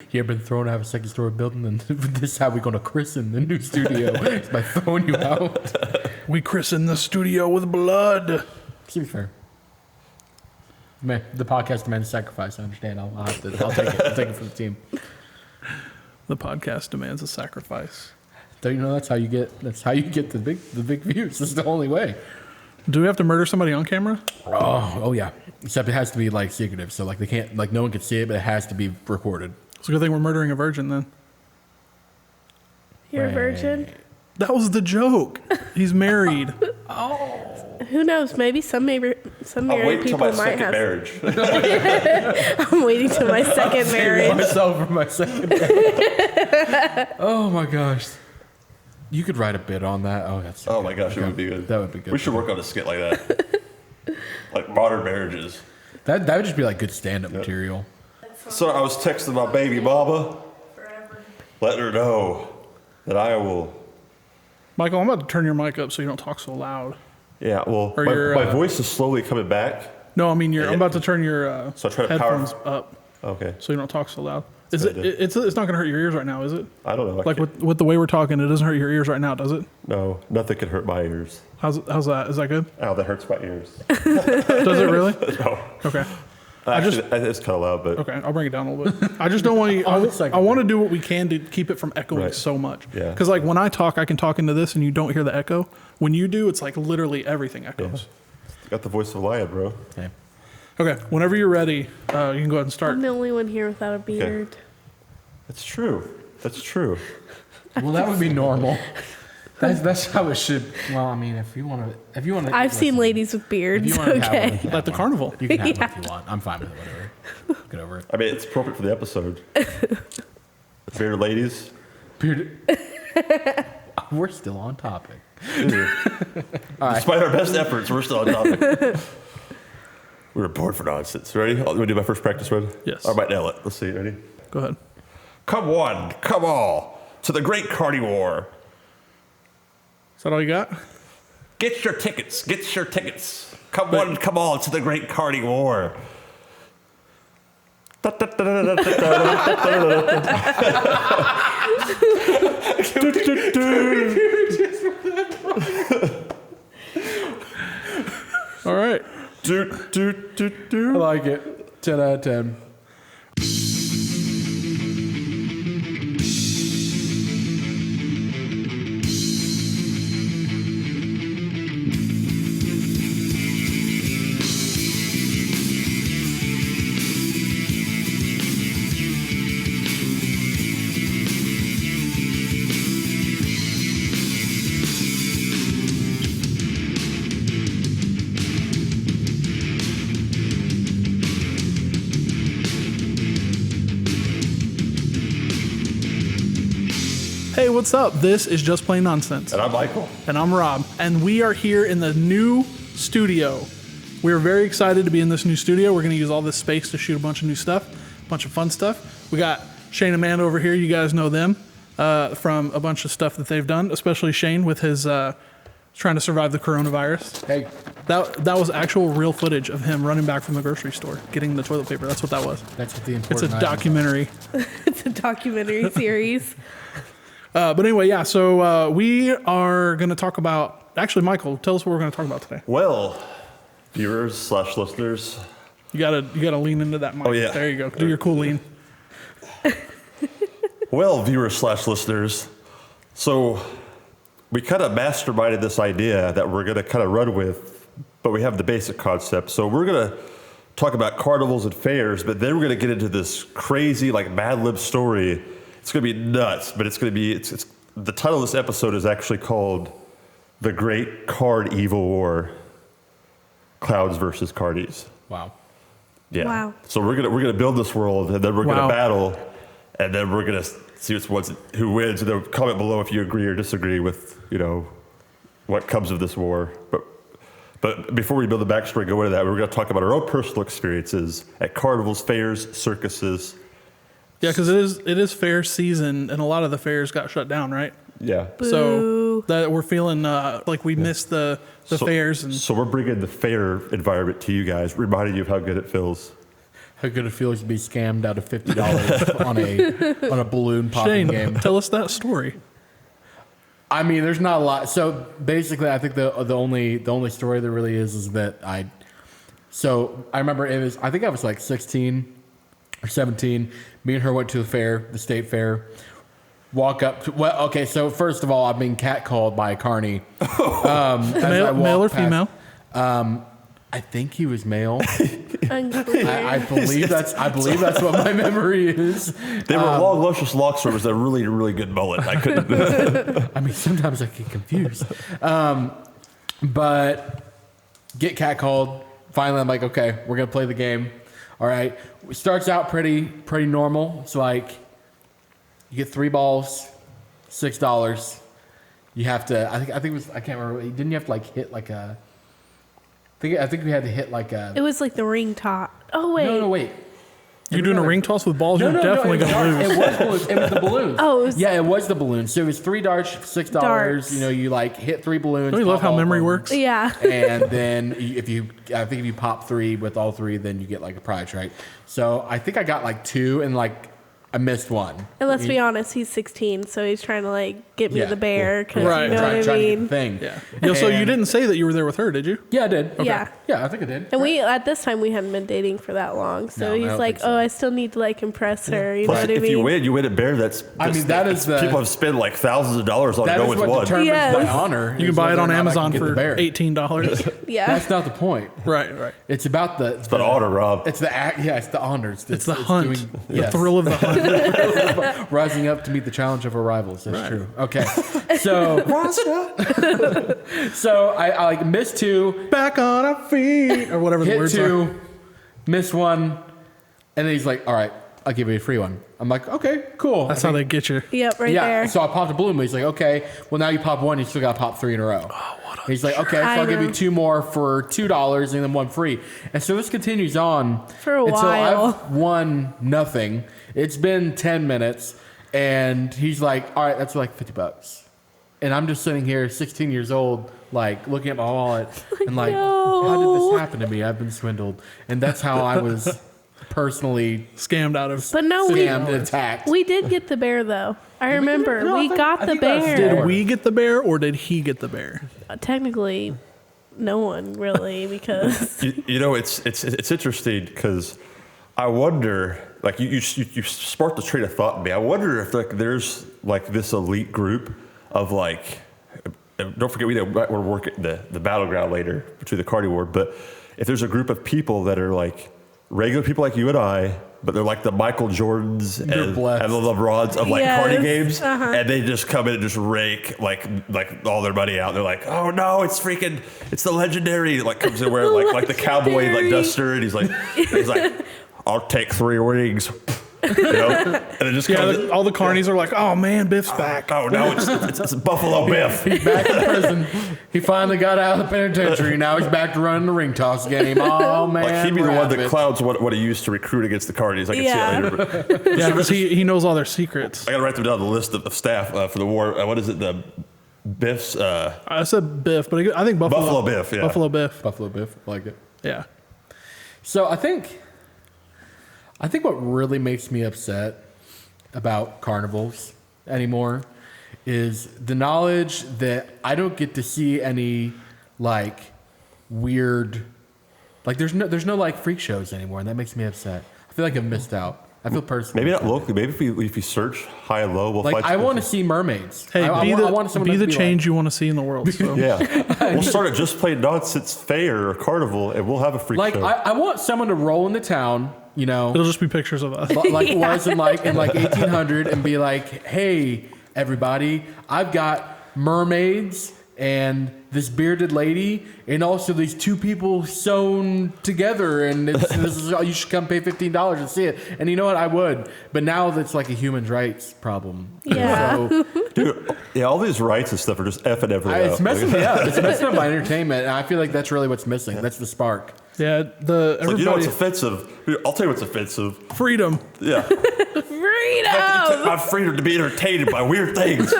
You ever been thrown out of a second story building and this is how we're going to christen the new studio is by throwing you out? We christen the studio with blood. To be fair. Man, the podcast demands sacrifice. I understand. I'll take it. I'll take it for the team. The podcast demands a sacrifice. Don't you know that's how you get the big views? This is the only way. Do we have to murder somebody on camera? Oh yeah. Except it has to be like secretive, so like they can't, like no one can see it, but it has to be recorded. It's a good thing we're murdering a virgin then. You're a virgin? That was the joke. He's married. Who knows? Maybe some married people might have. Marriage. I'm waiting till my second marriage. Myself for my second marriage. Oh my gosh. You could write a bit on that. Oh, that's. Oh my gosh, it would be good. That would be good. We should work on a skit like that. Like modern marriages. That would just be like good stand-up material. So I was texting my baby mama, letting her know that I will. Michael, I'm about to turn your mic up so you don't talk so loud. Yeah, well, Or my voice is slowly coming back. No, I mean I'm about to turn your So I try to headphones up Okay. so you don't talk so loud. Is it? It's not going to hurt your ears right now, is it? I don't know. Like with the way we're talking, it doesn't hurt your ears right now, does it? No, nothing can hurt my ears. How's that? Is that good? Ow, that hurts my ears. Does it really? No. Okay. Actually, it's kind of loud, but. Okay, I'll bring it down a little bit. I just don't want you. I want to do what we can to keep it from echoing so much. Yeah. Because like when I talk, I can talk into this and you don't hear the echo. When you do, it's like literally everything echoes. Yeah. Got the voice of a lion, bro. Okay. Okay, whenever you're ready, you can go ahead and start. I'm the only one here without a beard. That's true. That's true. Well, that would be normal. That's how it should. Well, I mean, if you want to, I've seen ladies with beards. Okay. At the carnival. You can have one if you want. I'm fine with it. Whatever. Get over it. I mean, it's appropriate for the episode. Bearded ladies. Bearded. We're still on topic. Despite our best efforts, we're still on topic. We were born for nonsense. Ready? I'm going to do my first practice run? Yes. I might nail it. Let's see. Ready? Go ahead. Come one, come all, to the Great Carn-Evil War. Is that all you got? Get your tickets. Get your tickets. Come one, come all, to the Great Carn-Evil War. All right. I like it. 10 out of 10. Hey, what's up? This is Just Plain Nonsense. And I'm Michael. And I'm Rob. And we are here in the new studio. We're very excited to be in this new studio. We're going to use all this space to shoot a bunch of new stuff, a bunch of fun stuff. We got Shane and Amanda over here. You guys know them from a bunch of stuff that they've done, especially Shane with his trying to survive the coronavirus. Hey. That was actual real footage of him running back from the grocery store, getting the toilet paper. That's what that was. That's what the important. It's a documentary. It's a documentary series. But anyway, yeah, so we are going to talk about... Actually, Michael, tell us what we're going to talk about today. Well, viewers / listeners. You gotta lean into that mic. Oh, yeah. There you go. Do your cool lean. Well, viewers / listeners. So we kind of masterminded this idea that we're going to kind of run with, but we have the basic concept. So we're going to talk about carnivals and fairs, but then we're going to get into this crazy, like, Mad Lib story. It's going to be nuts, but it's going to be, it's the title of this episode is actually called The Great Carn-Evil War. Clouds versus carnies. Wow. Yeah. Wow. So we're gonna build this world, and then we're gonna battle, and then we're gonna see who wins. And then comment below if you agree or disagree with what comes of this war. But before we build the backstory, go into that, we're gonna talk about our own personal experiences at carnivals, fairs, circuses. Yeah, because it is fair season, and a lot of the fairs got shut down, right? Yeah. Boo. So that we're feeling like we missed the fairs. And so we're bringing the fair environment to you guys, reminding you of how good it feels. How good it feels to be scammed out of $50 on a balloon popping Shane, game. tell us that story. I mean, there's not a lot. So basically, I think the only story there really is that I remember I think I was like 16 or 17. Me and her went to the state fair. Walk up to, okay, so first of all, I've been catcalled by a carny. Male or female? I think he was male. Unclear. I believe that's what my memory is. They were long, luscious locks, or was a really, really good mullet. I couldn't. I mean, sometimes I get confused. But get catcalled. Finally, I'm like, okay, we're gonna play the game. All right. It starts out pretty normal. It's like you get 3 balls, $6. You have to. I think it was. I can't remember. Didn't you have to like hit like a? I think we had to hit like a. It was like the ring top. Oh wait. No, wait. You're doing a ring toss with balls. You're definitely going to lose. It was balloons. It was the balloons. Oh, it was the balloons. So it was 3 darts, $6. Darts. You know, you like hit 3 balloons. Don't you love how memory works? Yeah. And then if you pop 3 with all 3, then you get like a prize, right? So I think I got like 2 and like I missed 1. And let's be honest, he's 16, so he's trying to like get me Yeah. the bear because Right. you know trying what to I get the mean. thing. Yeah. Yo, so you didn't say that you were there with her, did you? Yeah, I did. Yeah. Yeah, I think I did. And we at this time we hadn't been dating for that long, so No, I he's don't like, think so. "Oh, I still need to like impress her." You Plus, know what I if mean? you win at Bear. That is people have spent like thousands of dollars on That no is one's what won. determines Yes. my honor. You can is buy it whether on or not I Amazon can get the for bear. $18. Yeah. That's not the point. Right. It's about the honor, Rob. It's the act. Yeah, it's the honor. It's It's the hunt. doing- The yes. thrill of the hunt. Rising up to meet the challenge of our rivals. That's true. Okay, so so I like missed 2, Back on our feet. Or whatever the hit words are. 2, missed 1, and then he's like, "All right, I'll give you a free one." I'm like, "Okay, cool." That's how they get you. Yep, right yeah. there. So I popped a balloon, but he's like, "Okay, well now you pop 1, you still got to pop 3 in a row." Oh, what a He's like, "Okay, so I'll give you 2 more for $2 and then 1 free." And so this continues on For a until while. I've won nothing. It's been 10 minutes, and he's like, "All right, that's like $50." And I'm just sitting here, 16 years old, like looking at my wallet and like, No. how did this happen to me? I've been swindled, and that's how I was personally Scammed out of. But no, scammed and attacked. we did get the bear though. I remember No, I we think- got I the think that was bear. Did Did we get the bear or did he get the bear? Technically, no one really because You know, it's interesting because I wonder, like you sparked the train of thought in me. I wonder if like there's like this elite group of like, don't forget we're working the battleground later to the Cardi War, but if there's a group of people that are like regular people like you and I, but they're like the Michael Jordans and the blessed. LeBrons of like Yes, party games, uh-huh. and they just come in and just rake like all their money out. They're like, "Oh no, it's the legendary!" Like comes in wearing like the cowboy like Legendary. duster, and he's like, "I'll take 3 rings." You know? And it just Yeah, comes. all the carnies are like, oh man, Biff's back. Oh no, it's Buffalo Biff. He's back in prison. He finally got out of the penitentiary. Now he's back to running the ring toss game. Oh man, Like he'd be the we're one out of that it. clouds what he used to recruit against the Cardis. I can Yeah. see it later. But Yeah, because he knows all their secrets. I got to write them down on the list of staff for the war. What is it? The Biff's I said Biff, but I think Buffalo Biff. Yeah. Buffalo Biff. Buffalo Biff, I like it. Yeah. So I think what really makes me upset about carnivals anymore is the knowledge that I don't get to see any like weird, like there's no like freak shows anymore, and that makes me upset. I feel like I've missed out. I feel personally. Maybe not locally. Maybe if you search high and low, we'll Like find. I want to see mermaids. Hey, I want someone be to the be change you want to see in the world. So. Yeah, we'll start at Just Plain Nonsense Fair or Carnival, and we'll have a freak Like show. I want someone to roll into town, you know, It'll just be pictures of us. like it was in like 1800, and be like, "Hey, everybody, I've got mermaids and this bearded lady, and also these 2 people sewn together, and this is you should come pay $15 to see it." And you know what? I would, but now that's like a human rights problem. Yeah. So Dude, yeah, all these rights and stuff are just effing everything it's up. messing me up. It's messing up my entertainment, and I feel like that's really what's missing. That's the spark. Yeah, Like, you know what's everybody offensive? Dude, I'll tell you what's offensive. freedom. Yeah. You freedom. take my freedom to be entertained by weird things.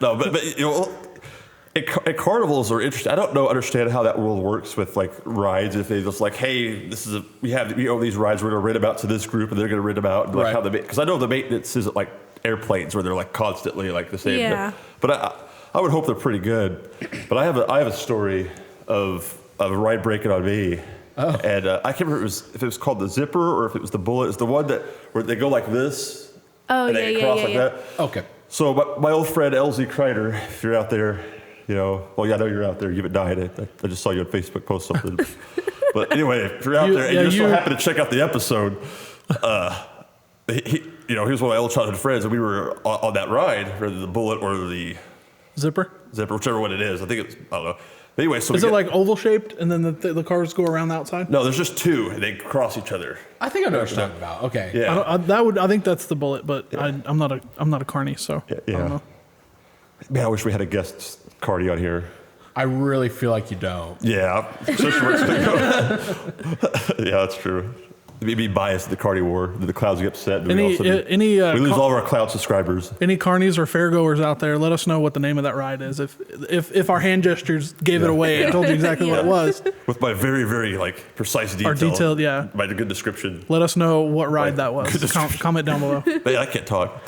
No, but you know, And carnivals are interesting. I don't understand how that world works with like rides. If they just like, hey, we own these rides. We're going to rent them out to this group, and they're going to rent them out. And like because I know the maintenance isn't like airplanes where they're like constantly like the same. Yeah. But I would hope they're pretty good. But I have a story of a ride breaking on me. Oh. And I can't remember if it was called the zipper or if it was the bullet. It's the one where they go like this. Oh, and they cross like that. Okay. So my old friend LZ Kreider, if you're out there, I know you're out there. You haven't died. I just saw you on Facebook post something. But anyway, if you're out there and so happen to check out the episode, he was one of my old childhood friends, and we were on that ride, whether the bullet or the Zipper, whichever one it is. I think I don't know. But anyway, so is it like oval shaped, and then the cars go around the outside? No, there's just two, and they cross each other. I think I know what you're talking about. Okay. Yeah. I think that's the bullet, but I'm not a carny, so yeah. I don't know. Man, I wish we had a guest cardi on here. I really feel like you don't. Yeah. Yeah, that's true. We'd be biased at the cardi war. The clouds get upset. We lose all of our cloud subscribers. Any carnies or fairgoers out there, let us know what the name of that ride is. If our hand gestures gave it away, I told you exactly what it was. With my very, very like precise detail. Our detailed, yeah. My good description. Let us know what ride that was. Comment down below. Yeah, I can't talk.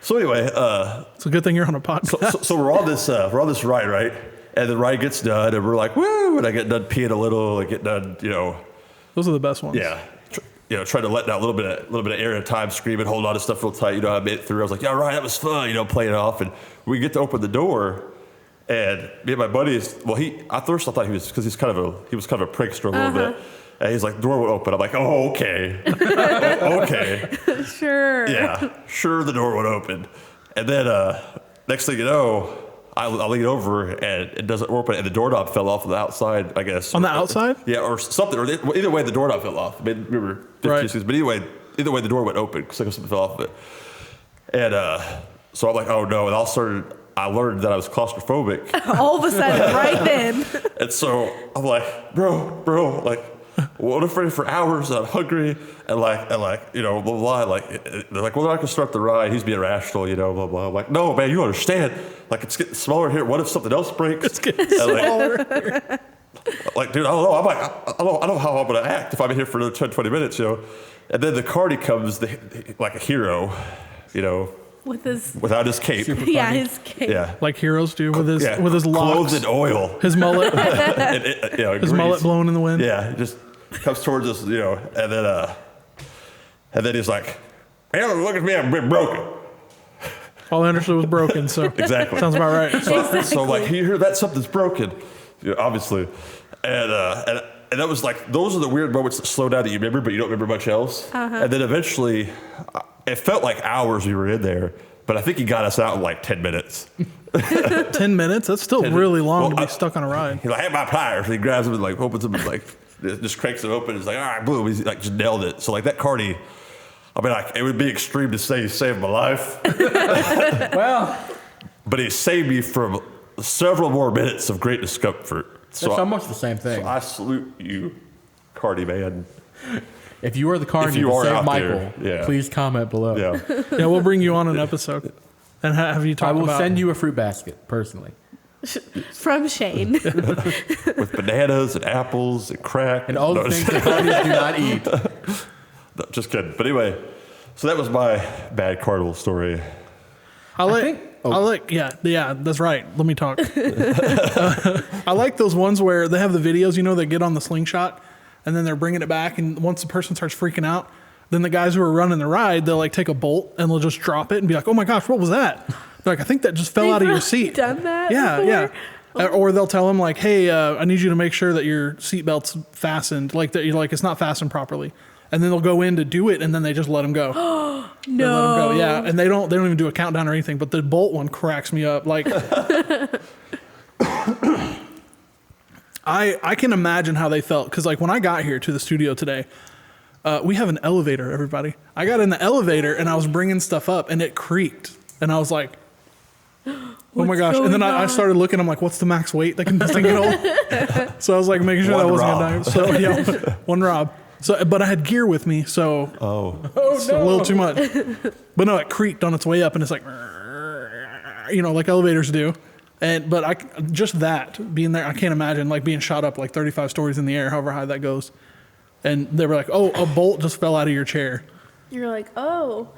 So anyway, it's a good thing you're on a podcast. So we're on this ride, right? And the ride gets done, and we're like, woo! And I get done peeing a little. I get done, Those are the best ones. Yeah. Trying to let out a little bit of air at a time, screaming, holding on to stuff real tight. I made it through. I was like, yeah, right, that was fun. Playing it off, and we get to open the door, and me and my buddies. Well, at first I thought he was because he was kind of a prankster a little bit. And he's like, the door will open. I'm like, oh, okay, okay, Sure. yeah, sure, the door would open. And then next thing you know, I lean over and it doesn't open, and the doorknob fell off on the outside, I guess. On the outside? Yeah, or something. Or either way, the doorknob fell off. I mean, we were 50s, but either way, the door went open because something fell off of it. And so I'm like, oh no. And I learned that I was claustrophobic. All of a sudden, right then. And so I'm like, bro, like, what if for hours and I'm hungry and blah blah. Like they're like, well, they're not gonna start the ride. He's being irrational, blah blah. I'm like, no, man, you understand. Like it's getting smaller here. What if something else breaks? It's getting smaller. Like, dude, I don't know. I'm like, I don't know how I'm gonna act if I'm in here for another 10, 20 minutes, And then the cardi comes, like a hero, without his cape. Yeah, his cape. Yeah, like heroes do with his locks, clothed in oil, his mullet, his mullet blowing in the wind. Yeah, he just comes towards us, and then he's like, "Man, look at me, I'm broken." All I understood was broken, so exactly sounds about right. So like, you hear that something's broken, obviously, and that was like, those are the weird moments that slow down that you remember, but you don't remember much else. And then eventually, it felt like hours we were in there, but I think he got us out in like 10 minutes. 10 minutes? That's still really long to be stuck on a ride. He's like, hey, my pliers. And he grabs them and like opens them and like just cranks them open. He's like, all right, boom. He's like, just nailed it. So like that cardi, I mean, like, it would be extreme to say he saved my life. Well, but he saved me from several more minutes of great discomfort. That's almost the same thing. So I salute you, cardi man. If you are the cardi to save Michael, please comment below. Yeah. Yeah, we'll bring you on an episode and have you talk about. I will send you a fruit basket personally. From Shane. With bananas and apples and crack. And all the things that cardis do not eat. No, just kidding. But anyway, so that was my bad carnival story. Yeah, that's right. Let me talk. I like those ones where they have the videos, they get on the slingshot and then they're bringing it back. And once the person starts freaking out, then the guys who are running the ride, they'll like take a bolt and they'll just drop it and be like, oh my gosh, what was that? They're like, I think that just fell out of your seat. Done that? Yeah, before? yeah. Or they'll tell them like, hey, I need you to make sure that your seatbelt's fastened, like that. You're like, it's not fastened properly. And then they'll go in to do it, and then they just let them go. No. They let them go. Yeah, and they don't even do a countdown or anything. But the bolt one cracks me up. Like, I can imagine how they felt because like when I got here to the studio today, we have an elevator. Everybody, I got in the elevator and I was bringing stuff up, and it creaked, and I was like, oh my gosh. And then I started looking, I'm like, what's the max weight that this thing can hold? So I was like making sure that wasn't going to die. So yeah, one Rob. So, but I had gear with me, so it's a little too much. But no, it creaked on its way up, and it's like, like elevators do. But just that being there, I can't imagine like being shot up like 35 stories in the air, however high that goes. And they were like, "Oh, a bolt just fell out of your chair." You're like, oh,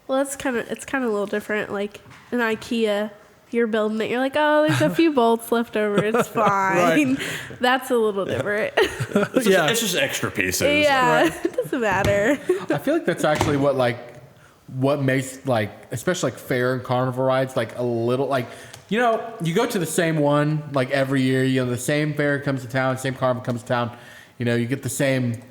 well, it's kind of a little different. Like in IKEA, you're building it. You're like, oh, there's a few bolts left over. It's fine. Right. That's a little different. It's just extra pieces. Yeah, Right. it doesn't matter. I feel like that's actually what makes like, especially like fair and carnival rides, like a little like, you know, you go to the same one like every year. You know, the same fair comes to town, same carnival comes to town. You know, you get the same.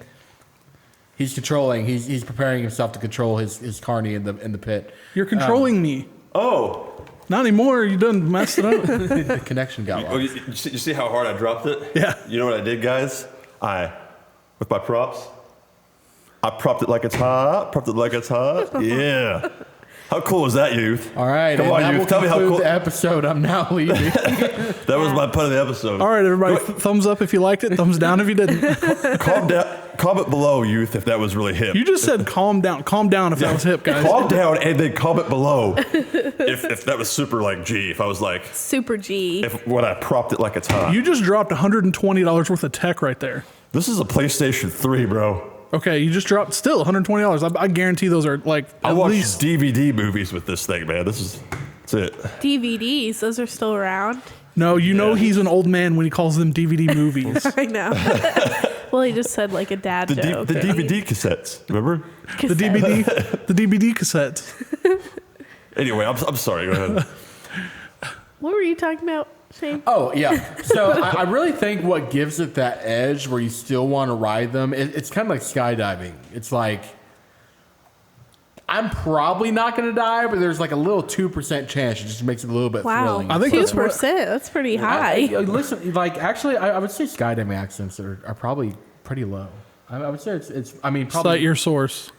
He's controlling. He's preparing himself to control his carny in the pit. You're controlling me. Oh. Not anymore. You done messed it up. The connection got Oh, lost. you see how hard I dropped it? Yeah. You know what I did, guys? With my props, I propped it like it's hot. Yeah. How cool is that, youth? All right, Come and on, that youth. will Tell me how conclude cool. the episode. I'm now leaving. That was my pun of the episode. All right, everybody. Thumbs up if you liked it. Thumbs down if you didn't. Calm down. Comment below, youth, if that was really hip. You just said calm down. Calm down if that was hip, guys. Calm down and then comment below if that was super like G. If I was like, Super G. when I propped it like it's hot. You just dropped $120 worth of tech right there. This is a PlayStation 3, bro. Okay, you just dropped still $120. I guarantee those are like I at watched least. DVD movies with this thing, man. That's it. DVDs, those are still around. No, you know Yeah. he's an old man when he calls them DVD movies. I know. Well, he just said like a dad The joke. DVD cassettes, remember? the DVD cassettes. Anyway, I'm sorry. Go ahead. What were you talking about, Shane? Oh, yeah. So I really think what gives it that edge where you still want to ride them, it's kind of like skydiving. It's like, I'm probably not going to die, but there's like a little 2% chance. It just makes it a little bit Wow, thrilling. I think that's 2%. That's pretty high. Listen, like, actually, I would say skydiving accidents are probably pretty low. I would say it's I mean, probably. Cite your source.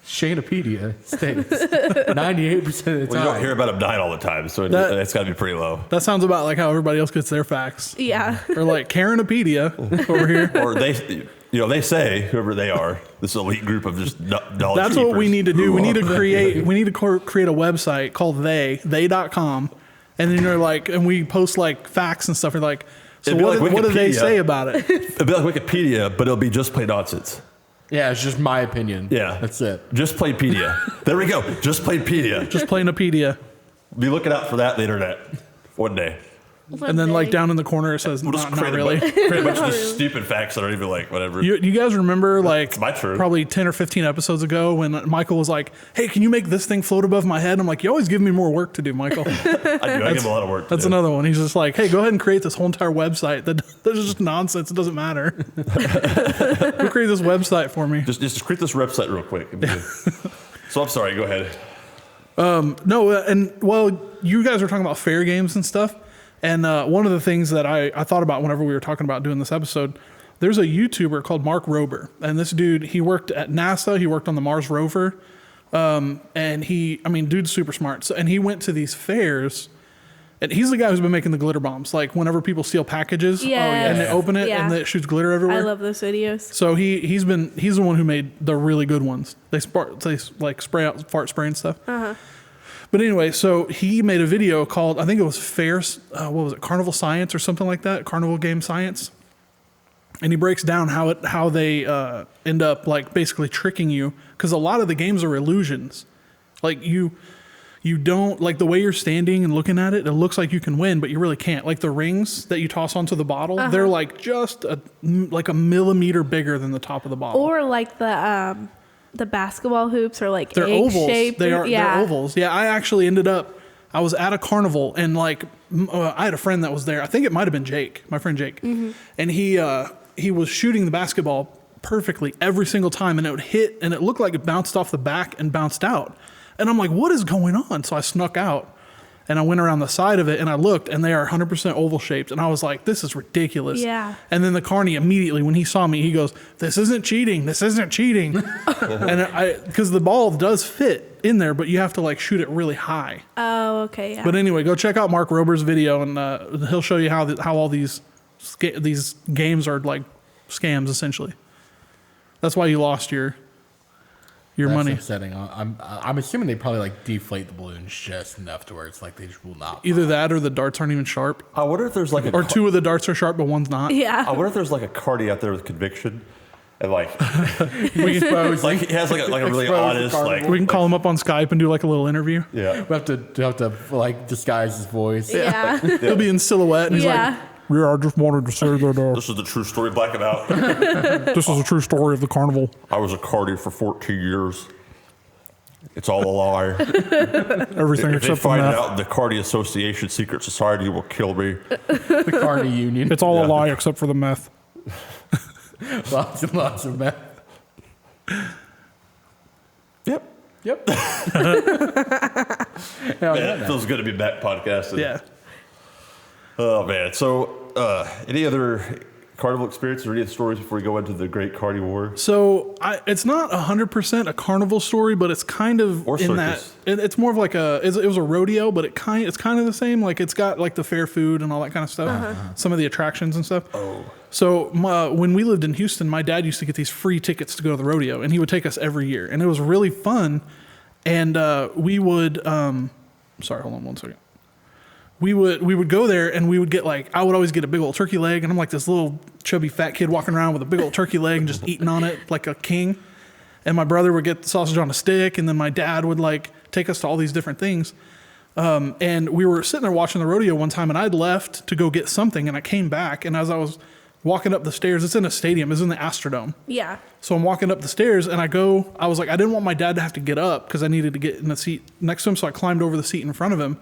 Shanepedia states 98% of the Well, you time. don't hear about them dying all the time, so it's got to be pretty low. That sounds about like how everybody else gets their facts. Yeah. Or like Karenapedia over here. Or they say, whoever they are, this elite group of just knowledge That's what we keepers. need to do. We need to create a website called they.com. And then you're like, and we post like facts and stuff. You're like, so It'd be like what do they Wikipedia. say about it? It'd be like Wikipedia, but it'll be just plain nonsense. Yeah, it's just my opinion. Yeah. That's it. Just Playpedia. There we go. Just Playpedia. Just Plainapedia. Be looking out for that on the internet one day. And then like down in the corner it says, We'll just not create really. create a bunch of just stupid facts that are even like whatever. You guys remember like my truth. probably 10 or 15 episodes ago when Michael was like, hey, can you make this thing float above my head? I'm like, you always give me more work to do, Michael. I give a lot of work. That's another one. He's just like, hey, go ahead and create this whole entire website. That's just nonsense. It doesn't matter. Go create this website for me. Just create this website real quick. So I'm sorry. Go ahead. No, and well, you guys were talking about fair games and stuff. And one of the things that I thought about whenever we were talking about doing this episode, there's a YouTuber called Mark Rober. And this dude, he worked at NASA. He worked on the Mars rover. And dude's super smart. So, and he went to these fairs. And he's the guy who's been making the glitter bombs. Like whenever people steal packages and they open it and it shoots glitter everywhere. I love those videos. So he's the one who made the really good ones. They like spray out fart spray and stuff. Uh-huh. But anyway, so he made a video called, I think it was what was it, Carnival Science or something like that, Carnival Game Science. And he breaks down how they end up like basically tricking you, because a lot of the games are illusions. Like you don't, like the way you're standing and looking at it, it looks like you can win, but you really can't. Like the rings that you toss onto the bottle, they're like just a millimeter bigger than the top of the bottle. Or like the basketball hoops are like They're ovals. egg-shaped. They're ovals. Yeah, I actually I was at a carnival and like I had a friend that was there. I think it might have been Jake, my friend Jake. Mm-hmm. And he was shooting the basketball perfectly every single time, and it would hit and it looked like it bounced off the back and bounced out. And I'm like, what is going on? So I snuck out and I went around the side of it and I looked, and they are 100% oval shaped. And I was like, this is ridiculous. Yeah. And then the carny immediately, when he saw me, he goes, this isn't cheating. This isn't cheating. And because the ball does fit in there, but you have to like shoot it really high. Oh, okay. Yeah. But anyway, go check out Mark Rober's video, and he'll show you how all these games are like scams essentially. That's why you lost your your That's money. upsetting. I'm assuming they probably like deflate the balloons just enough to where it's like they just will not. Either that or the darts aren't even sharp. I wonder if there's like Or two of the darts are sharp, but one's not. Yeah. I wonder if there's like a cardi out there with conviction, and like We expose. like he has like a really Expose the honest carnival. like We can call him up on Skype and do like a little interview. yeah. We have to like disguise his voice. Yeah. He'll be in silhouette and he's like, Yeah. yeah, I just wanted to say that This is the true story, black it out. this is a true story of the carnival. I was a cardi for 14 years. It's all a lie. Everything If they except for find meth. out the Cardi Association secret society will kill me. The Carney Union. It's all a lie except for the meth. Lots and lots of meth. Yep. Yep. Hell Man, yeah, it feels good to be back podcasting. Yeah. Oh man. So, any other carnival experiences or any other stories before we go into the Great Carn-Evil War? So it's not 100% a carnival story, but it's kind of Or in circus. that it's more of like it was a rodeo, but it's kind of the same. Like it's got like the fair food and all that kind of stuff. Some of the attractions and stuff. Oh. So when we lived in Houston, my dad used to get these free tickets to go to the rodeo, and he would take us every year, and it was really fun. And we would sorry, hold on one second. We would go there and we would get like, I would always get a big old turkey leg, and I'm like this little chubby fat kid walking around with a big old turkey leg and just eating on it like a king. And my brother would get the sausage on a stick, and then my dad would like take us to all these different things. And we were sitting there watching the rodeo one time, and I'd left to go get something, and I came back, and as I was walking up the stairs, it's in a stadium, it's in the Astrodome. Yeah. So I'm walking up the stairs, and I was like, I didn't want my dad to have to get up because I needed to get in the seat next to him, so I climbed over the seat in front of him.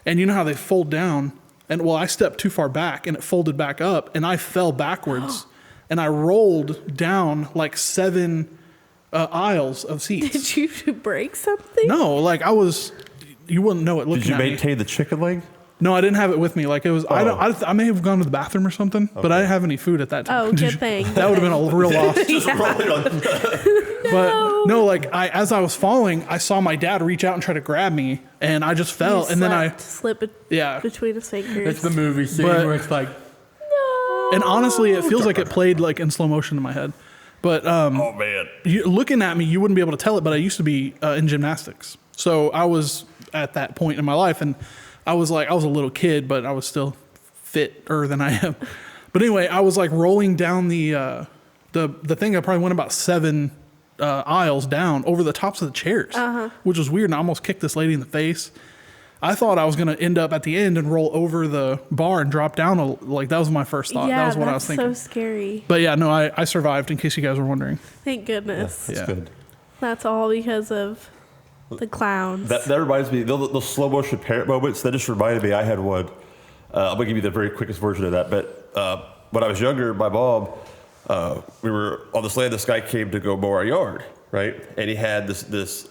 And you know how they fold down? And well, I stepped too far back, and it folded back up, and I fell backwards, and I rolled down like 7 aisles of seats. Did you break something? No, like you wouldn't know it looking Did you at me. maintain the chicken leg? No, I didn't have it with me. Like it was, I may have gone to the bathroom or something, but I didn't have any food at that time. Oh, good thing. That would have been a real loss. Just rolling on. But no, like as I was falling, I saw my dad reach out and try to grab me, and I just fell. You And then I, slip it yeah. between his fingers. It's the movie scene But- where it's like, And honestly, it feels like it played like in slow motion in my head. But Oh man. looking at me, you wouldn't be able to tell it. But I used to be in gymnastics, so I was at that point in my life, and I was a little kid, but I was still fitter than I am. But anyway, I was like rolling down the thing. I probably went about 7 aisles down over the tops of the chairs, which was weird. And I almost kicked this lady in the face. I thought I was going to end up at the end and roll over the bar and drop down. Like that was my first thought. Yeah, that was what I was thinking. so scary. But yeah, no, I survived, in case you guys were wondering. Thank goodness. That's Yeah. good. That's all because of the clowns. That reminds me, those slow motion parent moments, that just reminded me, I had one. I'm going to give you the very quickest version of that. But when I was younger, my mom, we were on this land, this guy came to go mow our yard, right? And he had those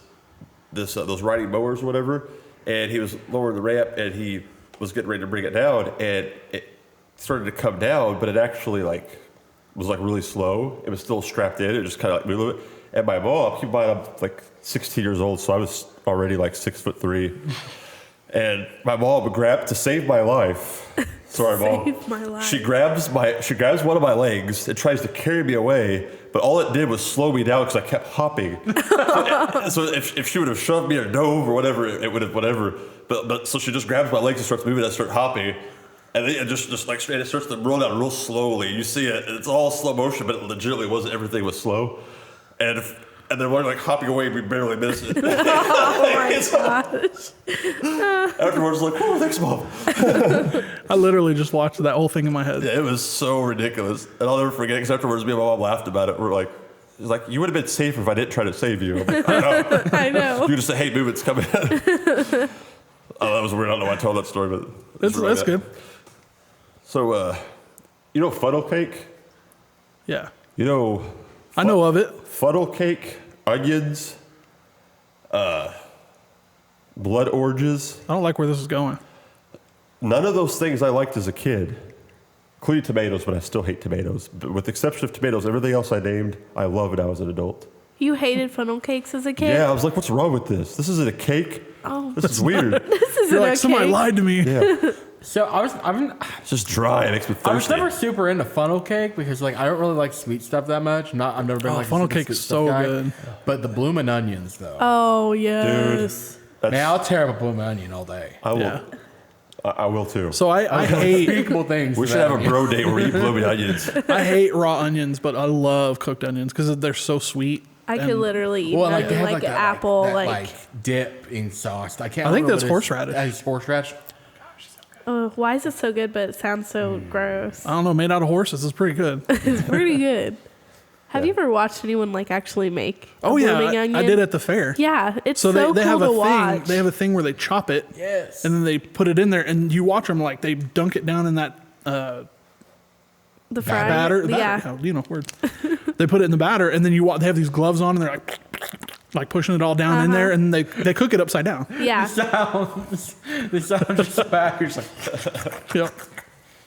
riding mowers or whatever, and he was lowering the ramp, and he was getting ready to bring it down, and it started to come down, but it actually was really slow. It was still strapped in. It just kind of moved a little bit. And my mom, keep in mind, I'm like 16 years old, so I was already like 6'3". And my mom grabbed to save my life. Sorry, Mom. Save my life. She grabs one of my legs and tries to carry me away, but all it did was slow me down because I kept hopping. So if she would have shoved me or dove or whatever, it would have whatever. But so she just grabs my legs and starts moving. I start hopping, and then it just like straight. It starts to roll down real slowly. You see it. It's all slow motion, but it legitimately wasn't. Everything was slow, and then we're like hopping away, we barely missed it. Oh my gosh. Afterwards, like, oh, thanks, Mom. I literally just watched that whole thing in my head. Yeah, it was so ridiculous. And I'll never forget, because afterwards, me and my mom laughed about it. We're like, it's like, you would have been safer if I didn't try to save you. I'm like, I know. I know. You just say, hey, move, it's coming. Oh, that was weird. I don't know why I told that story, but That's good. So, funnel cake? Yeah. I know of it. Funnel cake, onions, blood oranges. I don't like where this is going. None of those things I liked as a kid, including tomatoes, but I still hate tomatoes. But with the exception of tomatoes, everything else I named, I love when I was an adult. You hated funnel cakes as a kid? Yeah, I was like, what's wrong with this? This isn't a cake. Oh. This is weird. This isn't You're like, okay. somebody lied to me. Yeah. So I'm It's just dry. It makes me thirsty. I was never super into funnel cake because like I don't really like sweet stuff that much. I've never been like funnel a super cake is sweet so stuff guy. good. But the bloomin' onions though. Oh yes. Dude, Man, I'll tear up a bloomin' onion all day. I will. Yeah. I will too. So I hate Unspeakable things. We to should that have a onion. bro date where we eat blooming onions. I hate raw onions, but I love cooked onions because they're so sweet. I could literally eat Well, an like they onion have like an that, apple, that, like dip in sauce. I can't. I think remember that's what it is. horseradish. That is horseradish. oh, why is it so good? But it sounds so Hmm. gross. I don't know, made out of horses. It's pretty good. It's pretty good. Have you ever watched anyone like actually make? Oh a yeah, blooming I onion? did at the fair. Yeah, it's So so they cool have to a thing. watch. They have a thing where they chop it, Yes. and then they put it in there, and you watch them like they dunk it down in that the fry. batter. Yeah. You know, words. They put it in the batter, and then they have these gloves on, and they're like pushing it all down in there, and they cook it upside down. Yeah. They sound just backwards. Like, Yep.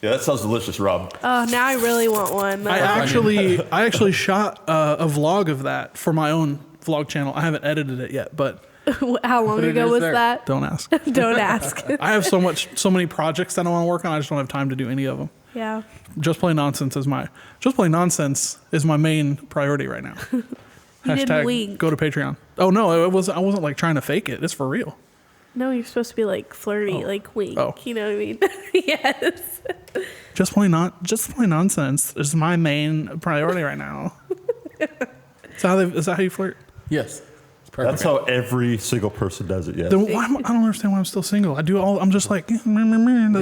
Yeah, that sounds delicious, Rob. Oh, now I really want one. I actually shot a vlog of that for my own vlog channel. I haven't edited it yet, but How long But it ago is was there. that? don't ask. Don't ask. I have so many projects that I want to work on. I just don't have time to do any of them. Yeah. Just Play Nonsense is my main priority right now. You didn't wink. Go to Patreon. Oh no, I wasn't like trying to fake it. It's for real. No, you're supposed to be like flirty, like wink. Oh. You know what I mean? Yes. Just Play Nonsense is my main priority right now. Is that how you flirt? yes. It's perfect. That's how every single person does it, yes. Then I don't understand why I'm still single. I'm just like, that's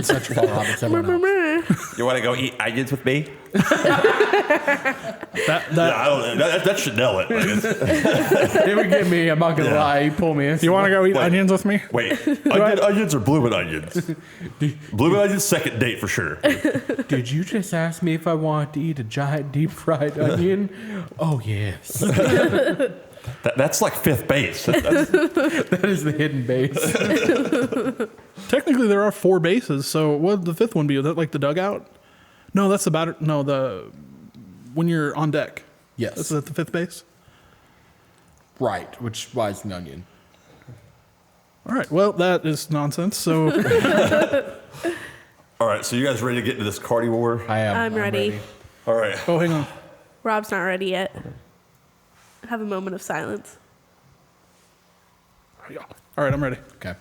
Such a fall Rob. It's everyone else. You want to go eat onions with me? that. I don't know. That should nail it. Like, It would get me. I'm not gonna Yeah. lie. You pull me in. You want to go eat Wait. onions with me? wait, onions or blooming onions? Blooming onions, second date for sure. Did you just ask me if I wanted to eat a giant deep fried onion? Oh yes. That's like fifth base. That is the hidden base. Technically, there are 4 bases. So what would the 5th one be? Is that like the dugout? No, that's the batter. No, when you're on deck. Yes. Is that the 5th base? Right. Which why is an onion? All right. Well, that is nonsense. So All right, so you guys ready to get into this carnival war? I am. I'm ready. All right. oh, hang on. Rob's not ready yet. Have a moment of silence. All right, I'm ready. Okay.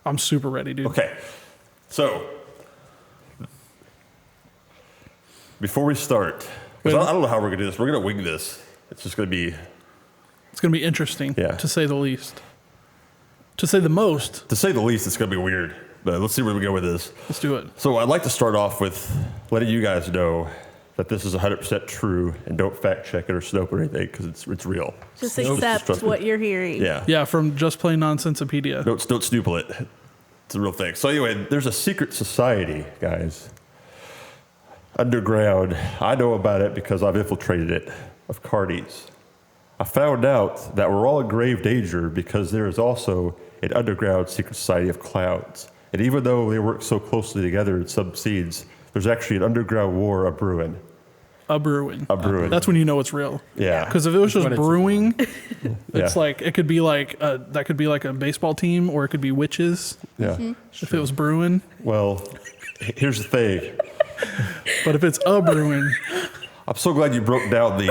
I'm super ready, dude. Okay. So, before we start, 'cause I don't know how we're going to do this. We're going to wing this. It's just going to be, It's going to be interesting, Yeah. to say the least. To say the most, to say the least, it's going to be weird. But let's see where we go with this. let's do it. So, I'd like to start off with letting you guys know that this is 100% true and don't fact check it or Snope or anything because it's real. Just Just accept trust me. what you're hearing. Yeah. Yeah, from Just Plain Nonsensopedia. Don't snoople it. It's a real thing. So anyway, there's a secret society, guys. Underground. I know about it because I've infiltrated it, of carnies. I found out that we're all in grave danger because there is also an underground secret society of clowns. And even though they work so closely together in some scenes, there's actually an underground war a brewing. A brewing. That's when you know it's real. Yeah. Because if it was just when it's- brewing, Yeah. it's like, it could be like, that could be like a baseball team or it could be witches Yeah. if it was brewing. Well, here's the thing. But if it's a brewing, I'm so glad you broke down the.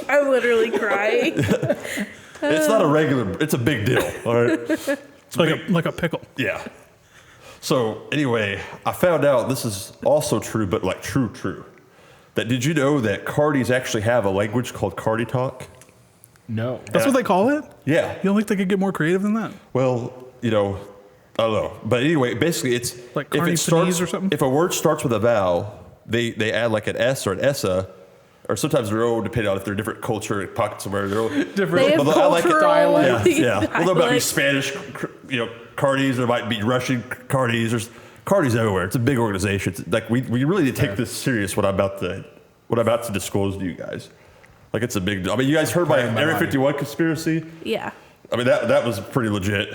I'm literally crying. It's not a regular. It's a big deal. All right. it's like a pickle. Yeah. So anyway, I found out this is also true, but like true. That did you know that carnies actually have a language called carny talk? No. That's what they call it? Yeah. You don't think they could get more creative than that? Well, I don't know. But anyway, basically, it's Like if carny it starts panese or something? If a word starts with a vowel, they add like an S or an essa, or sometimes their own, depending on if they're different culture pockets somewhere. Their own Different. They have Although I like it. cultural Yeah. Well, there might be dialect. Spanish, carnies. There might be Russian carnies. There's carnies everywhere. It's a big organization. It's like we really need to take this serious. What I'm about to disclose to you guys. Like it's a big deal. I mean, you guys heard my Praying my Area body. 51 conspiracy. Yeah. I mean that was pretty legit.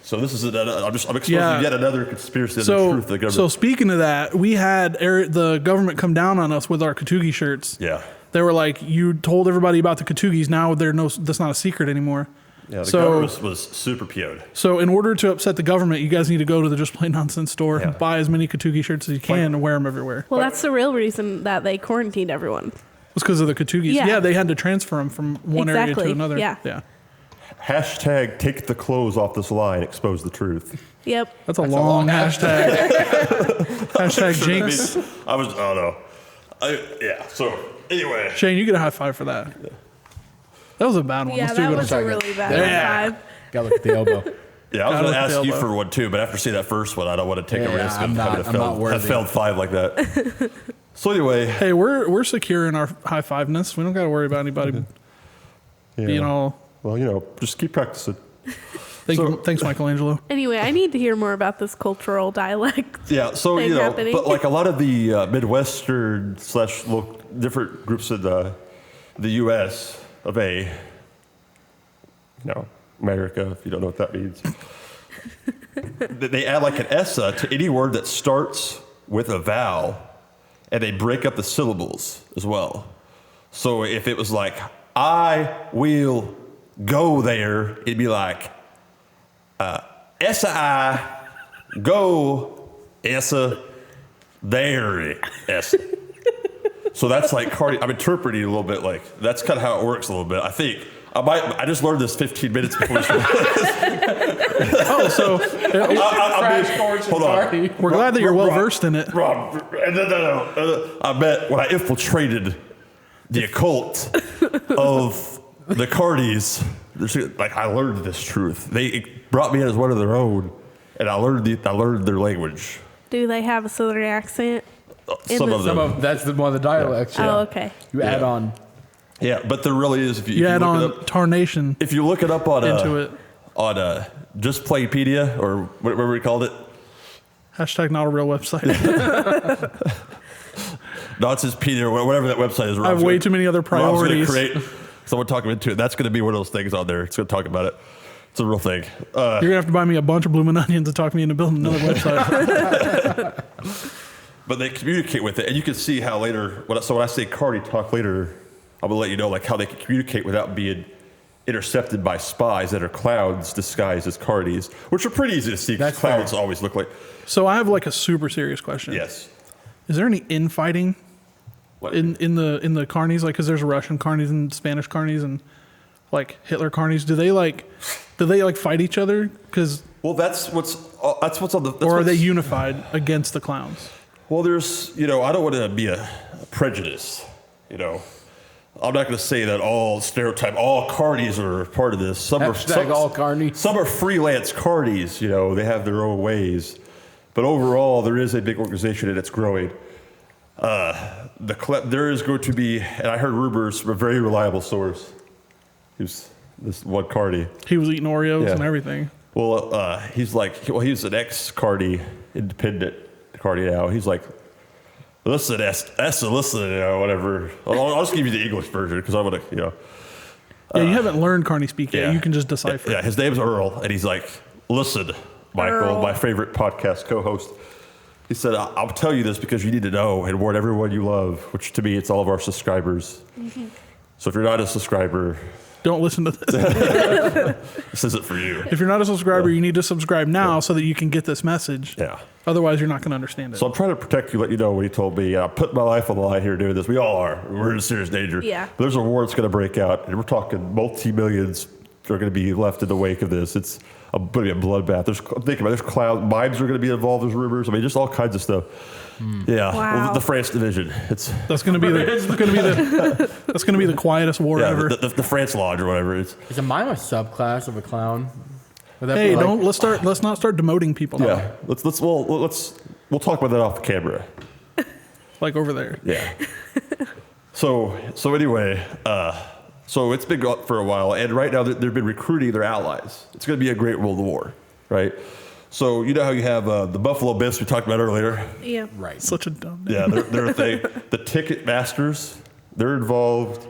So this is I'm exposing Yeah. yet another conspiracy of the So, truth of the government. so speaking of that, we had the government come down on us with our Katugi shirts. yeah. They were like, you told everybody about the Katugis. Now that's not a secret anymore. Yeah, the So- government was super PO'd. So in order to upset the government, you guys need to go to the Just Plain Nonsense store and Yeah. buy as many Katugi shirts as you can and wear them everywhere. Well, that's the real reason that they quarantined everyone. It's because of the Katugis. Yeah. Yeah, they had to transfer them from one area to Exactly, another. yeah. Hashtag take the clothes off this line, expose the truth. Yep. That's a long hashtag. Hashtag jinx. I don't know. Yeah, so anyway. Shane, you get a high five for that. That was a bad one. Yeah, Let's do that it. was a really bad Yeah. vibe. Gotta look at the elbow. Yeah, I was Gotta going to look ask at the you elbow. for one too, but after seeing that first one, I don't want to take a Yeah, risk I'm of not- having I'm not have worthy. failed 5 like that. So anyway, Hey, we're secure in our high fiveness. We don't got to worry about anybody yeah. being all. Well, just keep practicing. Thanks, Michelangelo. Anyway, I need to hear more about this cultural dialect. Yeah, so thing happening. but like a lot of the Midwestern / different groups of the U.S. of A, America, if you don't know what that means, they add like an essa to any word that starts with a vowel, and they break up the syllables as well. So if it was like I will go there, it'd be like essa go essa there essa. So that's like I'm interpreting a little bit like that's kind of how it works a little bit. I think I just learned this 15 minutes before we started. Oh, so Hold on. we're glad that you're well versed in it. Rob, no. I bet when I infiltrated the occult of the Cardis, like I learned this truth. They brought me in as one of their own, and I learned their language. Do they have a southern accent? Some of them. That's one of the dialects. Yeah. Oh, okay. You add on. Yeah, but there really is. If You add look on it up, tarnation if you look it up on into it. on just Playpedia or whatever we called it, Hashtag not a real website. Nonsenspedia or whatever that website is. I have way too many other priorities. Rob's going to create someone talking into it. That's going to be one of those things on there. It's going to talk about it. It's a real thing. You're gonna have to buy me a bunch of blooming onions to talk me into building another website. But they communicate with it, and you can see how later. When I say Cardi talk later, I'm gonna let you know like how they can communicate without being intercepted by spies that are clouds disguised as Cardis, which are pretty easy to see because That's clouds fair. always look like. So I have like a super serious question. Yes. Is there any infighting What? in the carnies? Like, because there's Russian carnies and Spanish carnies and like Hitler carnies. Do they like fight each other? Because Well, that's what's on the. That's or are they what's- unified against the clowns? Well, there's, I don't want to be a prejudice, I'm not going to say that all Cardis are part of this. Hashtag all Carney. Some are freelance Cardis, they have their own ways. But overall, there is a big organization and it's growing. There is going to be, and I heard rumors from a very reliable source, who's this one Cardi. He was eating Oreos Yeah. and everything. Well, he's an ex-Cardi, independent Cardi now. He's like, listen, whatever. I'll just give you the English version because I want to, Yeah, you haven't learned carny speak yet. yeah. You can just decipher. Yeah, his name's Earl, and he's like, listen, Michael, Earl. my favorite podcast co-host. He said, I'll tell you this because you need to know and warn everyone you love, which to me, it's all of our subscribers. So if you're not a subscriber, Don't listen to this. this isn't for you. If you're not a subscriber, you need to subscribe now so that you can get this message. Yeah. Otherwise, you're not going to understand it. So I'm trying to protect you, let you know what he told me. I put my life on the line here doing this. We all are. We're in serious danger. Yeah. But there's a war that's going to break out, and we're talking multi-millions are going to be left in the wake of this. It's going to be a bloodbath. There's cloud mimes are going to be involved. There's rumors. I mean, just all kinds of stuff. Yeah. Wow. Well, the France division. It's That's going to be the quietest war yeah, ever. the France Lodge or whatever. Is a mime a subclass of a clown? Would that Hey, be like- let's not start demoting people. Yeah. We'll talk about that off the camera. Like over there. Yeah. So anyway, so it's been going for a while, and right now they've been recruiting their allies. It's going to be a great world war, right? So you know how you have the Buffalo Bills we talked about earlier? Yeah. Right. Such a dumb name. Yeah, they're a thing. The ticket masters, they're involved.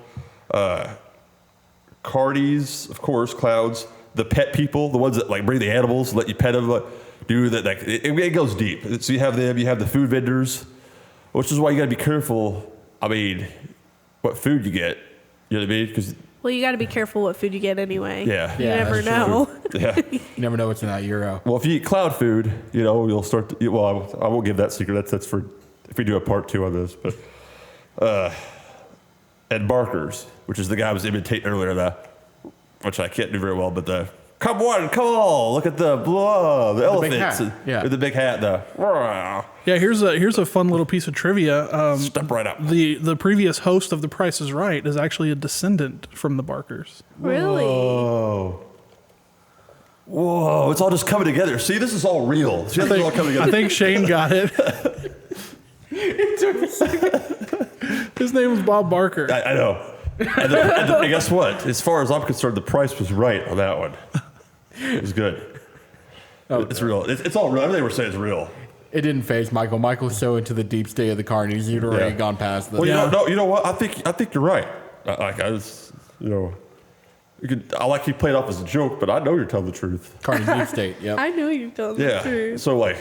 Cardis, of course, clouds. The pet people, the ones that like bring the animals, let you pet them, do that. Like, it goes deep. So you have them. You have the food vendors, which is why you got to be careful. I mean, what food you get. You know what I mean? Because Well, you got to be careful what food you get anyway. Yeah. You Yeah, never that's know. Yeah. You never know what's in that gyro. Well, if you eat cloud food, you'll start to, well, I won't give that secret. That's for if we do a part 2 on this. But Ed Barker's, which is the guy I was imitating earlier, which I can't do very well, but come on, look at the elephants. hat. Yeah. With the big hat, Yeah, here's a fun little piece of trivia. step right up. The previous host of The Price is Right is actually a descendant from the Barkers. Really? Whoa, it's all just coming together. See, this is all real. See, this is all coming I together. think Shane got it. His name was Bob Barker. I know. And guess what? As far as I'm concerned, the price was right on that one. It was good. It's real. It's all real. Everything we're saying is real. It didn't phase Michael. Michael's so into the deep state of the carnies, he'd already gone past the. Well, you know what? I think you're right. I like you played off as a joke, but I know you're telling the truth. Carney deep state. Yep. I know you've done that too. So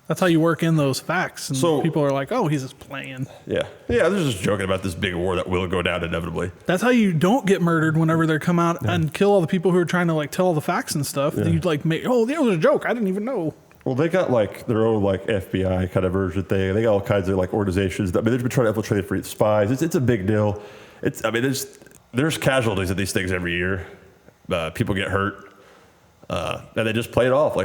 That's how you work in those facts. And So- people are like, oh, he's just playing. yeah. They're just joking about this big war that will go down inevitably. That's how you don't get murdered whenever they come out and kill all the people who are trying to tell all the facts and stuff. Yeah. You make, oh, that was a joke. I didn't even know. Well, they got their own FBI kind of version thing. They got all kinds of organizations. They've been trying to infiltrate for spies. It's a big deal. There's casualties of these things every year. People get hurt, and they just play it off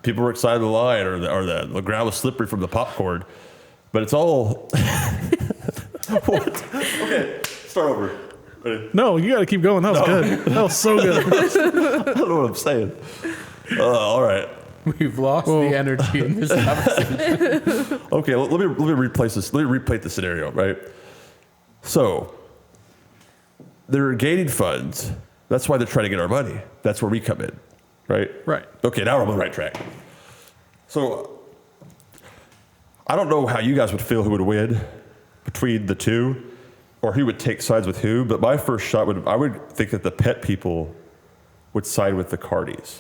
people were excited to lie, or the ground was slippery from the popcorn. But it's all what? Okay, start over. Ready? No, you got to keep going. That was good. That was so good. I don't know what I'm saying. All right. We've lost the energy in this conversation. Okay, let me replace this. Let me replay the scenario, right? So they're gaining funds. That's why they're trying to get our money. That's where we come in, right? Right. Okay, now we're on the right track. So I don't know how you guys would feel who would win between the two, or who would take sides with who. But my first shot I would think that the pet people would side with the carnies.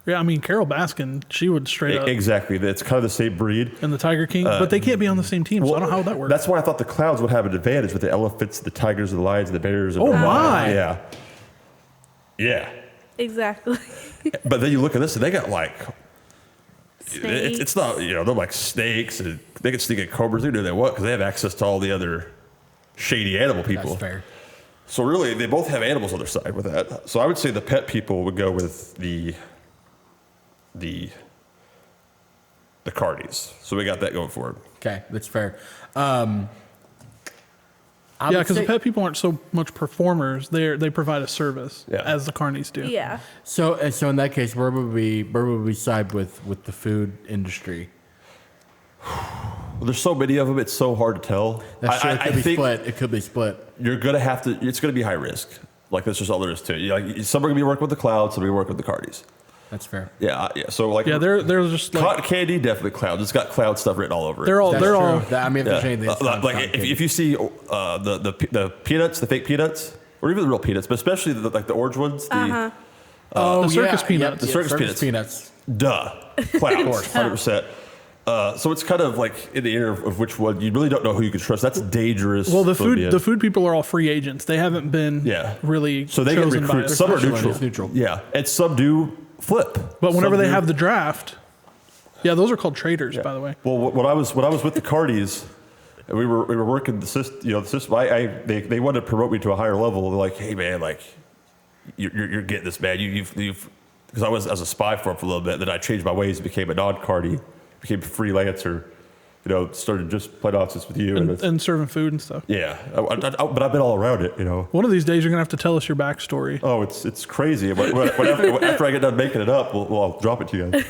Yeah, I mean, Carol Baskin, she would straight up. Exactly. It's kind of the same breed. And the Tiger King, but they can't be on the same team, so I don't know how that works. That's why I thought the clowns would have an advantage with the elephants, the tigers, the lions, the bears. And Oh, my. Yeah. Yeah. Exactly. But then you look at this, and they got Snakes. it's not, they're like snakes, and they can sneak in cobras. They can do what they want because they have access to all the other shady animal people. That's fair. So really, they both have animals on their side with that. So I would say the pet people would go with the carnies. So we got that going forward. Okay, that's fair. Yeah, because the pet people aren't so much performers. They provide a service, Yeah. as the carnies do. Yeah. So in that case, where would we side with the food industry? Well, there's so many of them; it's so hard to tell. That's true. It could be think split. It could be split. you're gonna have to. It's gonna be high risk. That's just all there is to it. Some are gonna be working with the clouds, some are gonna be working with the carnies. That's fair. Yeah. So Yeah, they're just cotton candy, definitely cloud. It's got cloud stuff written all over it. they're all That's they're true. all That- I mean, if there's anything, it's not cotton if candy. you see the peanuts, the fake peanuts, or even the real peanuts, but especially the orange ones, Uh-huh. the circus yeah, peanuts. The circus peanuts. peanuts. clouds, 100%. So it's kind of in the air of which one you really don't know who you can trust. That's dangerous. Well, the phobia. food people are all free agents. They haven't been really So they get chosen by recruited. us. Some are Especially when neutral. it's neutral. Yeah, and some do flip. But whenever Some they do- have the draft, yeah, those are called traders, by the way. Well, when I was with the carnies, and we were working the system. The system. They wanted to promote me to a higher level. They're like, hey man, you're getting this, man. You've because I was as a spy for them for a little bit. Then I changed my ways and became a non-carny, became a freelancer. Started just playing opposites with you And serving food and stuff. yeah. But I've been all around it. One of these days, you're gonna have to tell us your backstory. Oh, it's crazy. After I get done making it up, I'll drop it to you guys.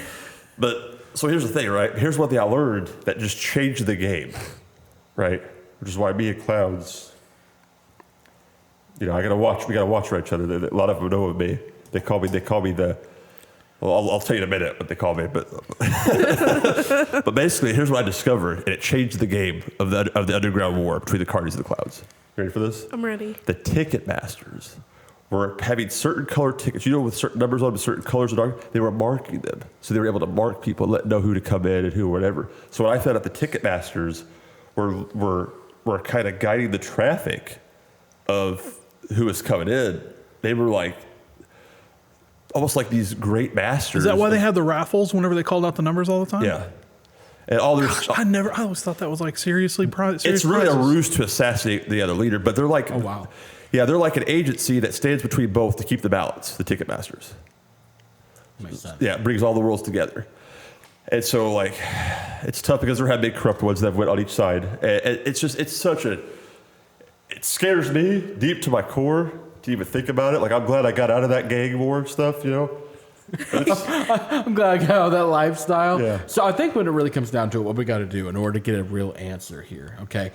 But so here's the thing, right? Here's one thing I learned that just changed the game, right? Which is why me and clowns, we gotta watch for each other. A lot of them know of me. They call me the. Well, I'll tell you in a minute what they call me, but but basically, here's what I discovered, and it changed the game of the underground war between the carnies and the clouds. You ready for this? I'm ready. The ticket masters were having certain color tickets, with certain numbers on them, certain colors on them. They were marking them. So they were able to mark people, know who to come in and who, whatever. So what I found out, the ticket masters were were kind of guiding the traffic of who was coming in. They were like almost like these great masters. Is that why they had the raffles whenever they called out the numbers all the time? Yeah. And all their I always thought that was like seriously serious it's really a prizes. ruse to assassinate the other leader, but they're like, Oh, wow. Yeah, they're like an agency that stands between both to keep the balance, the ticket masters. Makes sense. Yeah, it brings all the worlds together. And so, like, it's tough because there have big corrupt ones that went on each side. And it's such a, it scares me deep to my core to even think about it. Like, I'm glad I got out of that gang war stuff, you know? I'm glad I got out of that lifestyle. Yeah. So I think when it really comes down to it, what we got to do in order to get a real answer here, okay,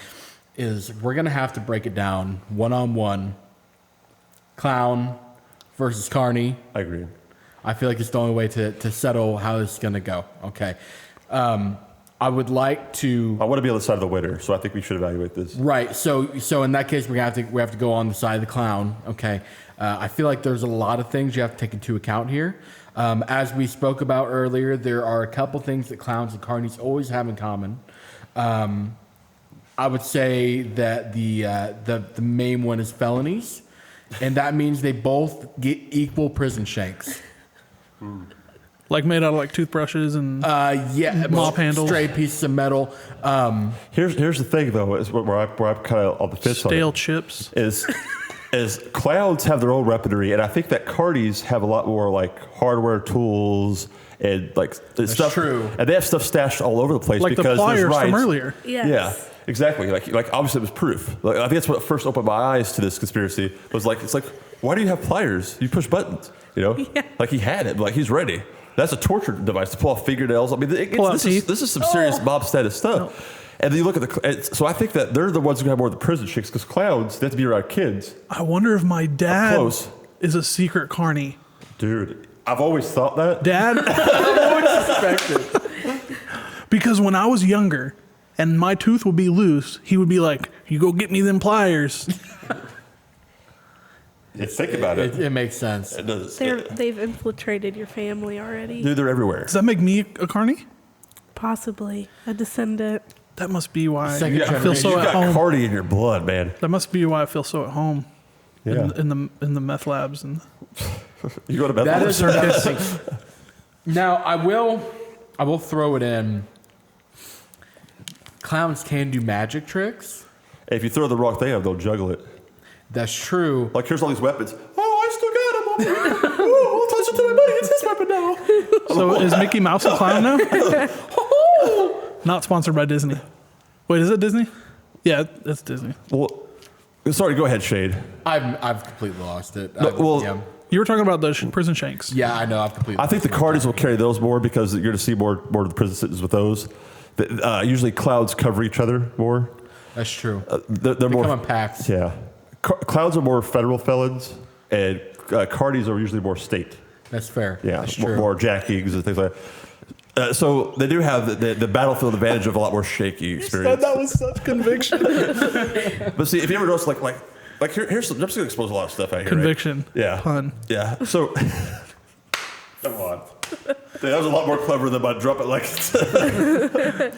is we're going to have to break it down one-on-one. Clown versus Carney. I agree. I feel like it's the only way to settle how this is going to go. Okay. I would like to. I want to be on the side of the winner, so I think we should evaluate this. Right. So in that case, we have to go on the side of the clown. Okay. I feel like there's a lot of things you have to take into account here. As we spoke about earlier, there are a couple things that clowns and carnies always have in common. I would say that the main one is felonies, and that means they both get equal prison shanks. Like made out of like toothbrushes and Yeah, mop handles, straight pieces of metal. Here's the thing, though, is where I'm kind of on the fence on stale it, chips. is clowns have their own weaponry, and I think that carnies have a lot more like hardware tools and like stuff. true. And they have stuff stashed all over the place Like the because there's pliers from rights. earlier. Yes. Yeah, exactly. Like obviously it was proof. Like, I think that's what first opened my eyes to this conspiracy. Was like, it's like, why do you have pliers? You push buttons. You know, Yeah. like he had it. Like he's ready. That's a torture device to pull off fingernails. I mean, Pull out this teeth. is some serious mob status stuff. And then you look at so I think that they're the ones who have more of the prison chicks because clowns they have to be around kids. I wonder if my dad close. is a secret carny. Dude, I've always thought that. Dad, because when I was younger and my tooth would be loose, he would be like, "You go get me them pliers." You think about it. It makes sense. It does. They've infiltrated your family already. Dude, they're everywhere. Does that make me a carny? Possibly a descendant. That must be why Second I feel so you at got home. Cardi in your blood, man. That must be why I feel so at home Yeah. in the meth labs and You go to bed. That is another thing. Now I will throw it in. Clowns can do magic tricks. If you throw the wrong thing up, they'll juggle it. That's true. Like, here's all these weapons. Oh, I still got them over here. Oh, I'll touch it to my buddy. It's his weapon now. So is Mickey Mouse a clown now? Not sponsored by Disney. Wait, is it Disney? Yeah, it's Disney. Well, sorry, go ahead, Shade. I've completely lost it. No, well, yeah. You were talking about the prison shanks. Yeah, I know. I've completely. I think the Cardis will carry those more because you're going to see more of the prison sentences with those. Usually clouds cover each other more. That's true. They're They more come in packs. Yeah. Clowns are more federal felons, and Cardis are usually more state. That's fair. Yeah, That's true. more jackings and things like that. So they do have the battlefield advantage of a lot more shaky experience. That was such conviction. But see, if you ever notice, like here's some, I'm just gonna expose a lot of stuff out here. Conviction. Right? Yeah. Pun. Yeah. So come on. That was a lot more clever than my drop it like it's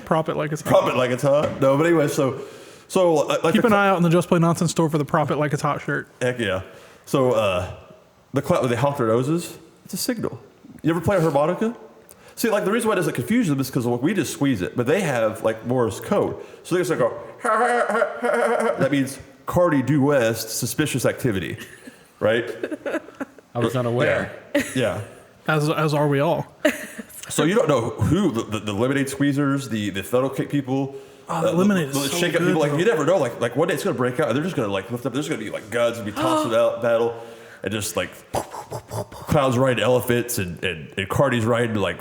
Prop it like it's hot. drop it like it's hot. No, but anyway, so like Keep an eye out in the Just Play Nonsense store for the Prop It Like It's Hot shirt. Heck yeah. So the clown when they honk their noses, it's a signal. You ever play a harmonica? See, like the reason why it doesn't confuse them is because we just squeeze it, but they have like Morse code. So they just like go. That means Cardi due west, suspicious activity, right? I was unaware. Yeah. As are we all. So you don't know who the lemonade squeezers, the funnel cake people, the lemonade is the so shake up good, people. Like though. you never know. Like one day it's gonna break out. And they're just gonna like lift up. There's gonna be like guns and be tossed out battle, and just like clowns riding elephants and Cardi's riding like.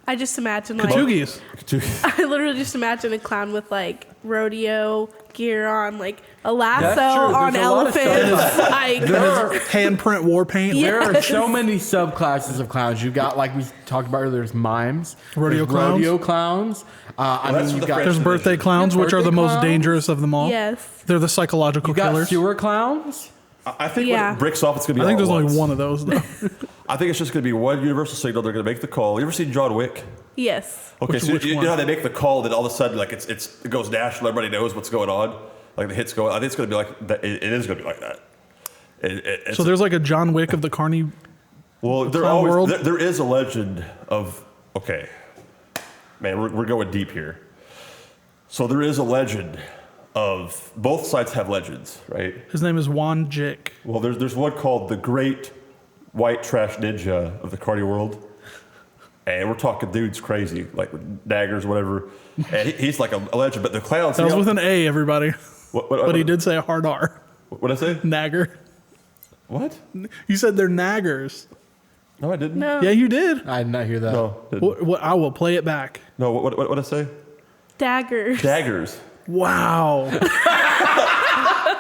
I just imagine like Kajugis. I literally just imagine a clown with like rodeo gear on, like a lasso That's true. on There's a lot of elephants. Like Handprint war paint. Yeah. There are so many subclasses of clowns. You've got, like we talked about earlier, there's mimes. Rodeo there's clowns. Rodeo clowns. I that's mean, you've the got, French- There's birthday clowns, which are the Birthday most clowns? dangerous of them all. yes. They're the psychological you've got killers. sewer clowns. I think when Yeah. it breaks off, it's gonna be. I think all there's at only once. one of those though. I think it's just gonna be one universal signal. They're gonna make the call. You ever seen John Wick? Yes. Okay, Which- so which you one? know how they make the call that all of a sudden like it goes national, everybody knows what's going on, like the hits go. I think it's going to be like that. It is going to be like that. It's, So there's like a John Wick of the carny. well, clown world? there is a legend of man, we're going deep here. So there is a legend of both sides have legends, right? His name is Juan Jik. Well, there's one called the Great White Trash Ninja of the Cardi world. And we're talking dudes crazy, like with daggers, whatever. And he's like a legend, but the clowns. That was with an A, everybody. What He did say a hard R. What'd I say? Nagger. What? You said they're naggers. No, I didn't. No. Yeah, you did. I did not hear that. No, didn't. What, I will play it back. No, what did I say? Daggers. Daggers. Wow.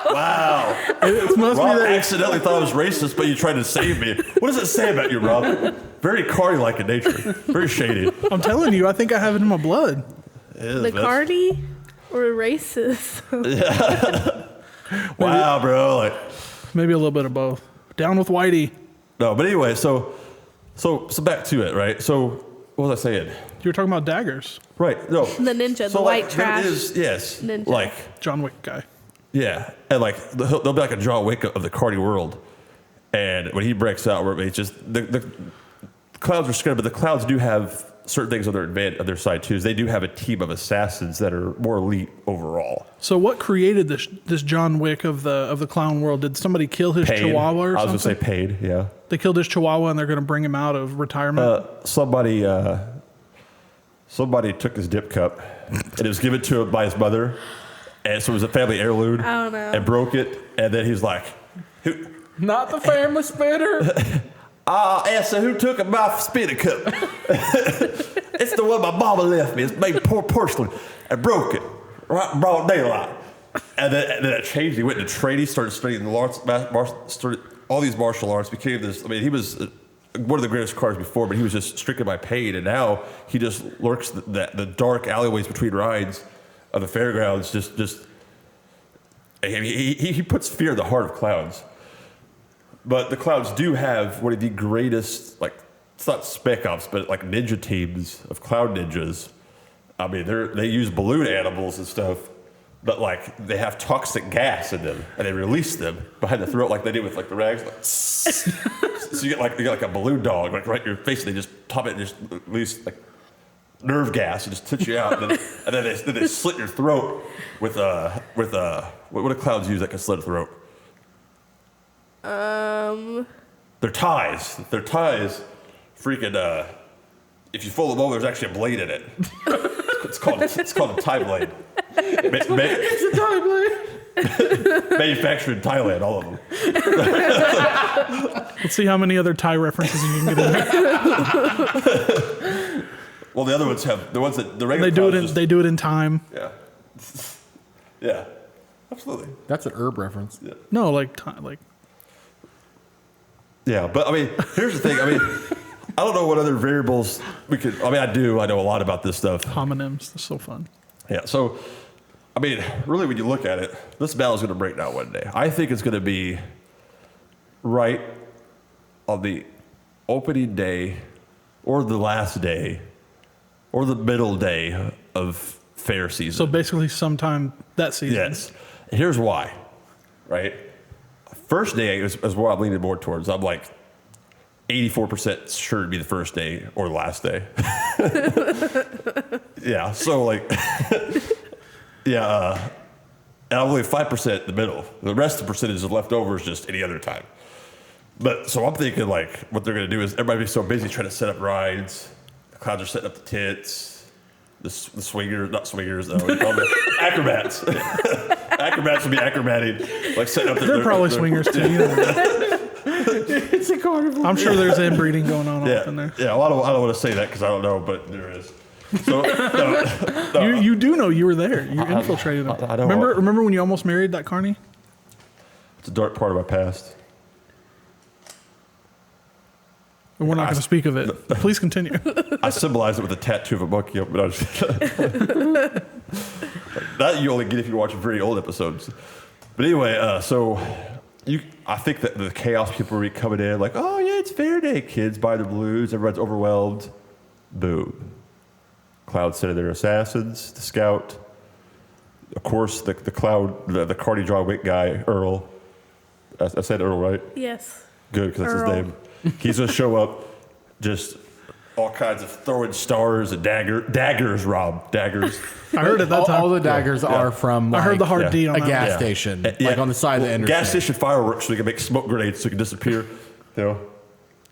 Wow. It must Rob be that. accidentally thought I was racist, but you tried to save me. What does it say about you, Rob? Very Cardi-like in nature. Very shady. I'm telling you, I think I have it in my blood. The cardi or racist? Wow, bro. Like, Maybe a little bit of both. Down with Whitey. no, but anyway, so back to it, right? So what was I saying? You were talking about daggers. Right. No. The ninja, So the white like, trash. there is, yes. ninja. Like, John Wick guy. yeah, and like there'll be like a John Wick of the Cardi world, and when he breaks out, where it's just the clowns are scared, but the clowns do have certain things on their side too. Is they do have a team of assassins that are more elite overall. So what created this John Wick of the clown world? Did somebody kill his Paid. chihuahua or I was something? gonna say paid. Yeah. They killed his chihuahua and they're going to bring him out of retirement. Somebody took his dip cup, and it was given to him by his mother, and so it was a family heirloom. Oh, no. And broke it, and then he's like, "Who? Not the family spitter. Asa, who took my spitting cup? It's the one my mama left me. It's made poor porcelain, and broke it right in broad daylight." And then it changed. He went into training, started studying started all these martial arts. Became this. I mean, he was one of the greatest cards before, but he was just stricken by pain, and now he just lurks the dark alleyways between rides of the fairgrounds. He puts fear in the heart of clowns. But the clowns do have one of the greatest, like, it's not spec ops, but like ninja teams of clown ninjas. I mean, they use balloon animals and stuff, but like they have toxic gas in them, and they release them behind the throat like they do with like the rags. Like, so you get like a balloon dog, like right in your face, and they just pop it and just release like nerve gas and just touch you out, and then they slit your throat with what do clowns use that can slit a throat? They're ties. They're ties. Freaking. If you fold them over, there's actually a blade in it. It's called a tie blade. It's a tie blade. Manufactured in Thailand, all of them. Let's see how many other Thai references you can get in there. Well, the other ones have the ones that the regular. They do it in time. Yeah. Yeah. Absolutely. That's an herb reference. No, like time, like Yeah, but I mean, here's the thing. I mean, I don't know what other variables we could. I mean, I do. I know a lot about this stuff. homonyms. That's so fun. Yeah. So, I mean, really, when you look at it, this battle is going to break down one day. I think it's going to be right on the opening day, or the last day, or the middle day of fair season. So basically, sometime that season. Yes. Here's why. Right. First day is what I'm leaning more towards. I'm like 84% sure to be the first day or the last day. Yeah. So like, yeah. And I'm only 5% in the middle. The rest of the percentage is left over is just any other time. But so I'm thinking like what they're going to do is everybody be so busy trying to set up rides. The clowns are setting up the tents. The swingers, not swingers though. They call them acrobats. Acrobats would be acrobating, like setting up. They're probably swingers too. You know. It's a carnival. I'm sure there's inbreeding going on Yeah, off in there. yeah. Well, I don't want to say that because I don't know, but there is. So no, You do know you were there. You infiltrated them. I know. Remember when you almost married that carny? it's a dark part of my past. And we're not going to speak of it. Please continue. I symbolize it with a tattoo of a monkey. But I was that you only get if you watch very old episodes. But anyway, I think that the chaos people are coming in like, oh yeah, it's fair day, kids buy the blues, everyone's overwhelmed. Boom. Cloud sending their assassins to scout. Of course, the Cardi Draw Wick guy, Earl. I said Earl, right? Yes. Good, because that's Earl. his name. He's going to show up just all kinds of throwing stars and daggers, Rob. Daggers. I heard it that time. All the daggers are from I heard the hard D on a that. gas Yeah. station, Yeah. like on the side of the interstate. Gas station fireworks so you can make smoke grenades so you can disappear. You know?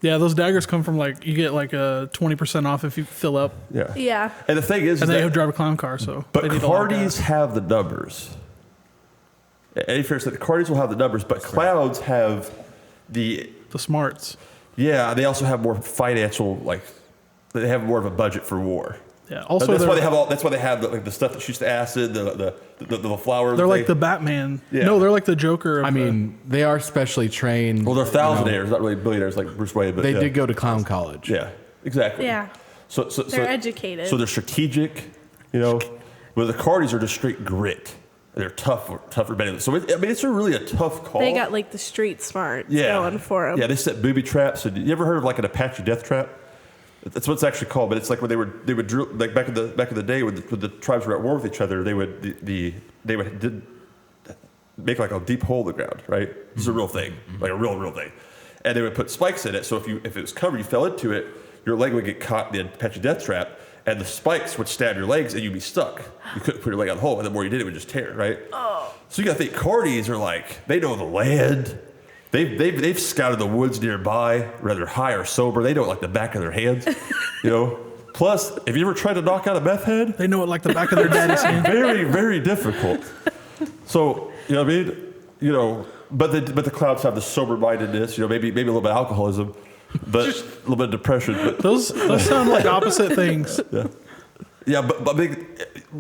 Yeah, those daggers come from you get a 20% off if you fill up, Yeah. Yeah. And the thing is, and they that, drive a clown car, so. but they need a lot of Cardis gas. have the numbers. Eddie Fair said the Cardis will have the numbers, but Clouds have the smarts. Yeah, they also have more financial, they have more of a budget for war. Yeah. Also, that's they're, why they have that's why they have the stuff that shoots the acid, the flowers. they're like the Batman. Yeah. No, they're like the Joker. I mean, they are specially trained. They're thousandaires, not really billionaires like Bruce Wayne, but They yeah. did go to clown college. Yeah, exactly. Yeah. So They're educated. So they're strategic, But the Cardis are just straight grit. They're tougher better. So it's really a tough call. They got the street smarts going for them. Yeah, they set booby traps. And you ever heard of an Apache death trap? That's what it's actually called. But it's like when they would drill back in the day when the tribes were at war with each other. They would make a deep hole in the ground. Right, this is a real thing, like a real thing. And they would put spikes in it. So if it was covered, you fell into it, your leg would get caught in the Apache death trap. And the spikes would stab your legs, and you'd be stuck. You couldn't put your leg out the hole, and the more you did, it would just tear, right? Oh. So you got to think, Cardis are they know the land. They've scouted the woods nearby, whether high or sober. They know it like the back of their hands, Plus, have you ever tried to knock out a meth head? they know it like the back of their daddy's hand. Very, very difficult. So you know what I mean? But the Clouds have the sober-mindedness. Maybe a little bit of alcoholism. But a little bit of depression. But Those sound like opposite things. yeah, but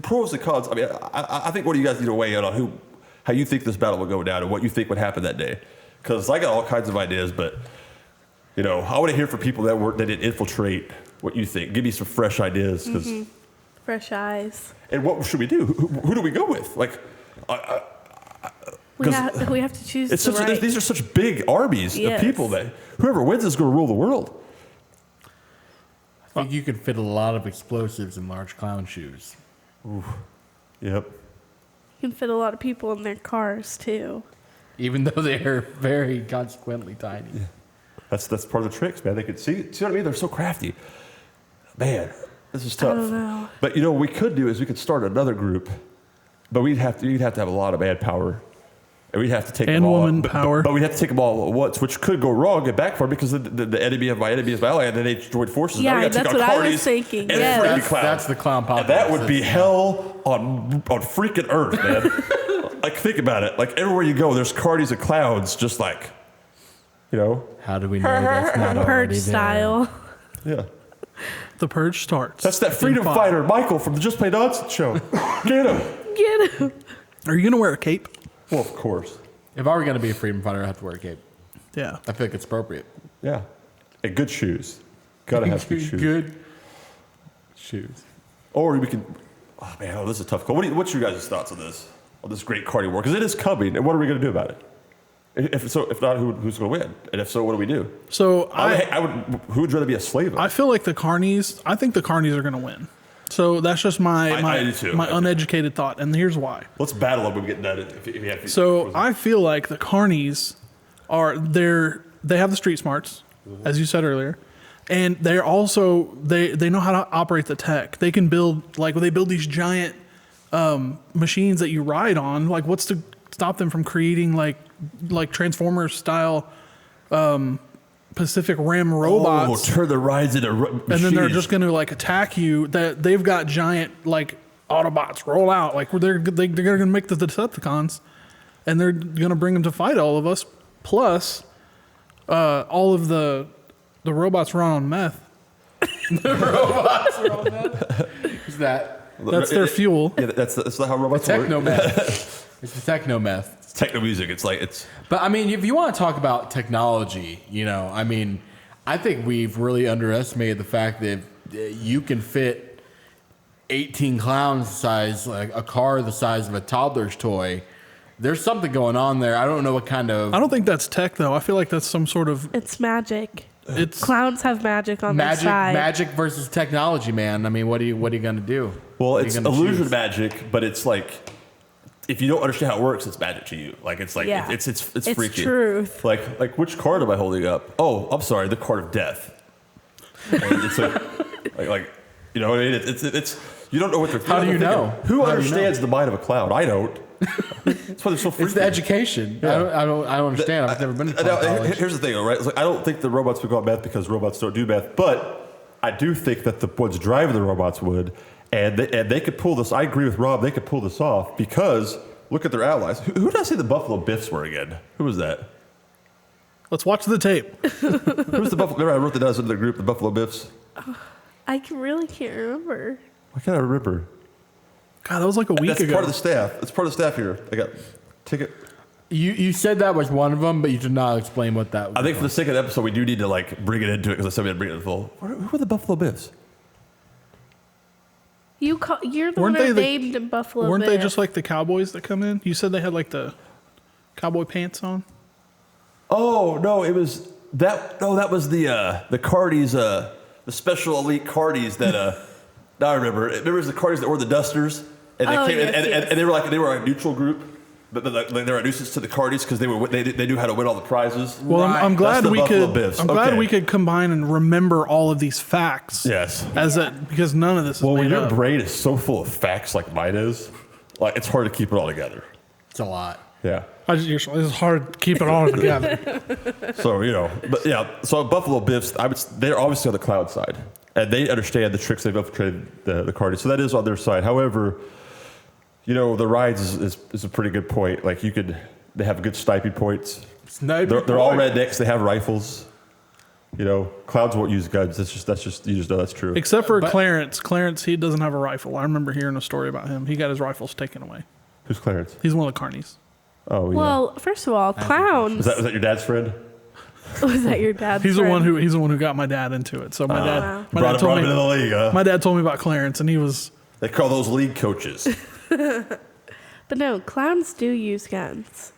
pros and cons. I mean, I think what do you guys need to weigh in on how you think this battle will go down and what you think would happen that day? Because I got all kinds of ideas, but I want to hear from people that didn't infiltrate. What you think? Give me some fresh ideas. Fresh eyes. And what should we do? Who do we go with? We have to choose These are such big armies Yes. of people that whoever wins is going to rule the world. I think you could fit a lot of explosives in large clown shoes. Yep. You can fit a lot of people in their cars too. Even though they are very consequently tiny. Yeah. That's part of the tricks, man. They could see what I mean? They're so crafty. Man, this is tough. I don't know. But what we could do is we could start another group, but you'd have to have a lot of manpower. And we'd have to take And them all woman but, power. But we'd have to take them all at once, which could go wrong and backfire because the enemy of my enemy is my ally, and then they join forces. Yeah, now we gotta that's take what on I was Cardis thinking, and yes. freaking Clouds. That's the clown pop. And that would be hell on freaking earth, man. Think about it. Everywhere you go, there's Cardis and Clouds, just How do we know that's not Purge already there? style. yeah. The purge starts. That's that freedom in 5. fighter, Michael from the Just Play Nonsense show. Get him. Get him. Are you gonna wear a cape? Well, of course. If I were going to be a freedom fighter, I'd have to wear a cape. Yeah. I feel like it's appropriate. Yeah. And good shoes. Gotta have good shoes. Good shoes. Or we can. Oh man, this is a tough call. What's your guys' thoughts on this? On this great cardio war? Because it is coming, and what are we going to do about it? If not, who's going to win? And if so, what do we do? So Who would rather be a slave of? I feel like the carnies. I think the carnies are gonna win. So that's just I do too. my uneducated thought, and here's why. Let's battle them when we get done. If you have to. So I feel like the carnies they have the street smarts, as you said earlier, and they're also they know how to operate the tech. They can build they build these giant machines that you ride on. What's to stop them from creating like Transformers style Pacific Rim robots? turn the rides into machines. And then they're just going to attack you. That they've got giant Autobots roll out. They're going to make the Decepticons, and they're going to bring them to fight all of us. Plus, all of the robots run on meth. Is that That's their fuel. Yeah, that's how robots work. techno meth? It's the techno meth. It's techno music. It's. But I mean, if you want to talk about technology, I think we've really underestimated the fact that you can fit 18 clowns size, a car the size of a toddler's toy. There's something going on there. I don't know what kind of. I don't think that's tech though. I feel like that's some sort of. It's magic. It's Clowns have magic on their side. Magic versus technology, man. I mean, what are you gonna do? Well, What are you it's gonna illusion choose? magic, but it's like if you don't understand how it works, it's magic to you. Like it's like Yeah. it's It's freaky. truth. Like which card am I holding up? Oh, I'm sorry, the card of death. And it's like you know what I mean? It's you don't know what they're. How do you know? Who How do you understands the mind of a clown? I don't. That's why they're so freaky. It's the education. Yeah. I don't understand. I've never been to Now, college. here's the thing, right? It's like, I don't think the robots would go on math because robots don't do math, but I do think that the ones driving the robots would, and they could pull this. I agree with Rob. They could pull this off because look at their allies. Who did I say the Buffalo Biffs were again? Who was that? let's watch the tape. Who's the Buffalo? Remember I wrote that down in the group, the Buffalo Biffs. Really can't remember. Why can't I remember? God, that was like a week That's ago. part of the staff. That's part of the staff here. I got ticket. You said that was one of them, but you did not explain what that was. I think for the sake of the episode, we do need to like bring it into it because I said we had to bring it in full. Who were the Buffalo Biffs? You're the Weren't one they who the- named Buffalo Weren't they Biff. just like the cowboys that come in? You said they had like the cowboy pants on. Oh no, it was that. No, that was the Cardis, the special elite Cardis that. Now I remember. Remember, it was the Cardis that wore the dusters, and they Oh, came yes, yes. and they were a neutral group, but they were a nuisance to the Cardis because they knew how to win all the prizes. Well, I'm That's glad the we Buffalo could. Biffs. I'm glad Okay. we could combine and remember all of these facts. Yes. Because none of this is Well, when made your up. brain is so full of facts like mine is, like it's hard to keep it all together. It's a lot. Yeah. It's hard to keep it all together. So but yeah. So Buffalo Biffs, they're obviously on the cloud side, and they understand the tricks. They've infiltrated the Cardis, so that is on their side. However, the rides is a pretty good point. Like they have good sniping points. They're all rednecks. They have rifles. Clowns won't use guns. You just know that's true. Except for Clarence. Clarence, he doesn't have a rifle. I remember hearing a story about him. He got his rifles taken away. Who's Clarence? He's one of the carnies. Oh yeah. Well, first of all, clowns. Was that your dad's friend? Was that your dad's He's friend? the one who got my dad into it. So my dad Brought him into the league. Huh? my dad told me about Clarence, and he was. They call those league coaches. But no, clowns do use guns.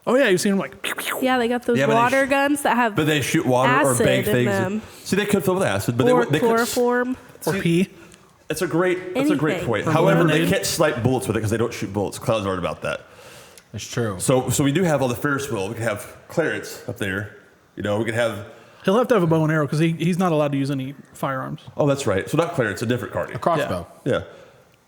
Oh yeah, you've seen him like. Pew, pew. Yeah, they got those Yeah, but they water guns that have But they shoot water or acid bank in things. them. See, they could fill with acid, but or they could. chloroform. Or pee. That's a great Anything. point. Or However, they lemonade. can't snipe bullets with it because they don't shoot bullets. Clowns aren't about that. It's true. So we do have all the Ferris wheel. We can have Clarence up there. We can have. He'll have to have a bow and arrow because he's not allowed to use any firearms. Oh, that's right. So not Clarence, a different Cardi. A crossbow. Yeah.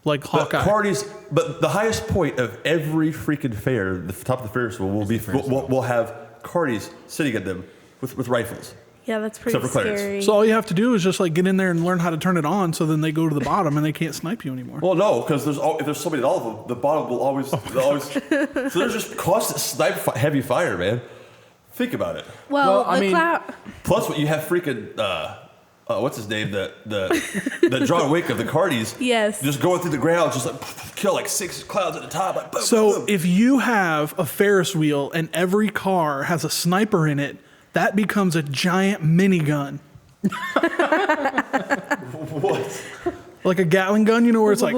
Like But Hawkeye. Cardis, but the highest point of every freaking fair, the top of the Ferris wheel, will be we'll have Cardis sitting at them with rifles. Yeah, that's pretty Except for Clarence. scary. So all you have to do is just like get in there and learn how to turn it on. So then they go to the bottom and they can't snipe you anymore. Well, no, because if there's somebody at all of them, the bottom will always. So there's just constant heavy fire, man. Think about it. well, I the mean- clown. Plus, what you have freaking what's his name? The John Wick of the Cardis. Yes. Just going through the ground, just like kill like 6 clouds at a time. Like, boom, So boom. if you have a Ferris wheel and every car has a sniper in it, that becomes a giant minigun. What? Like a Gatling gun, where it's like,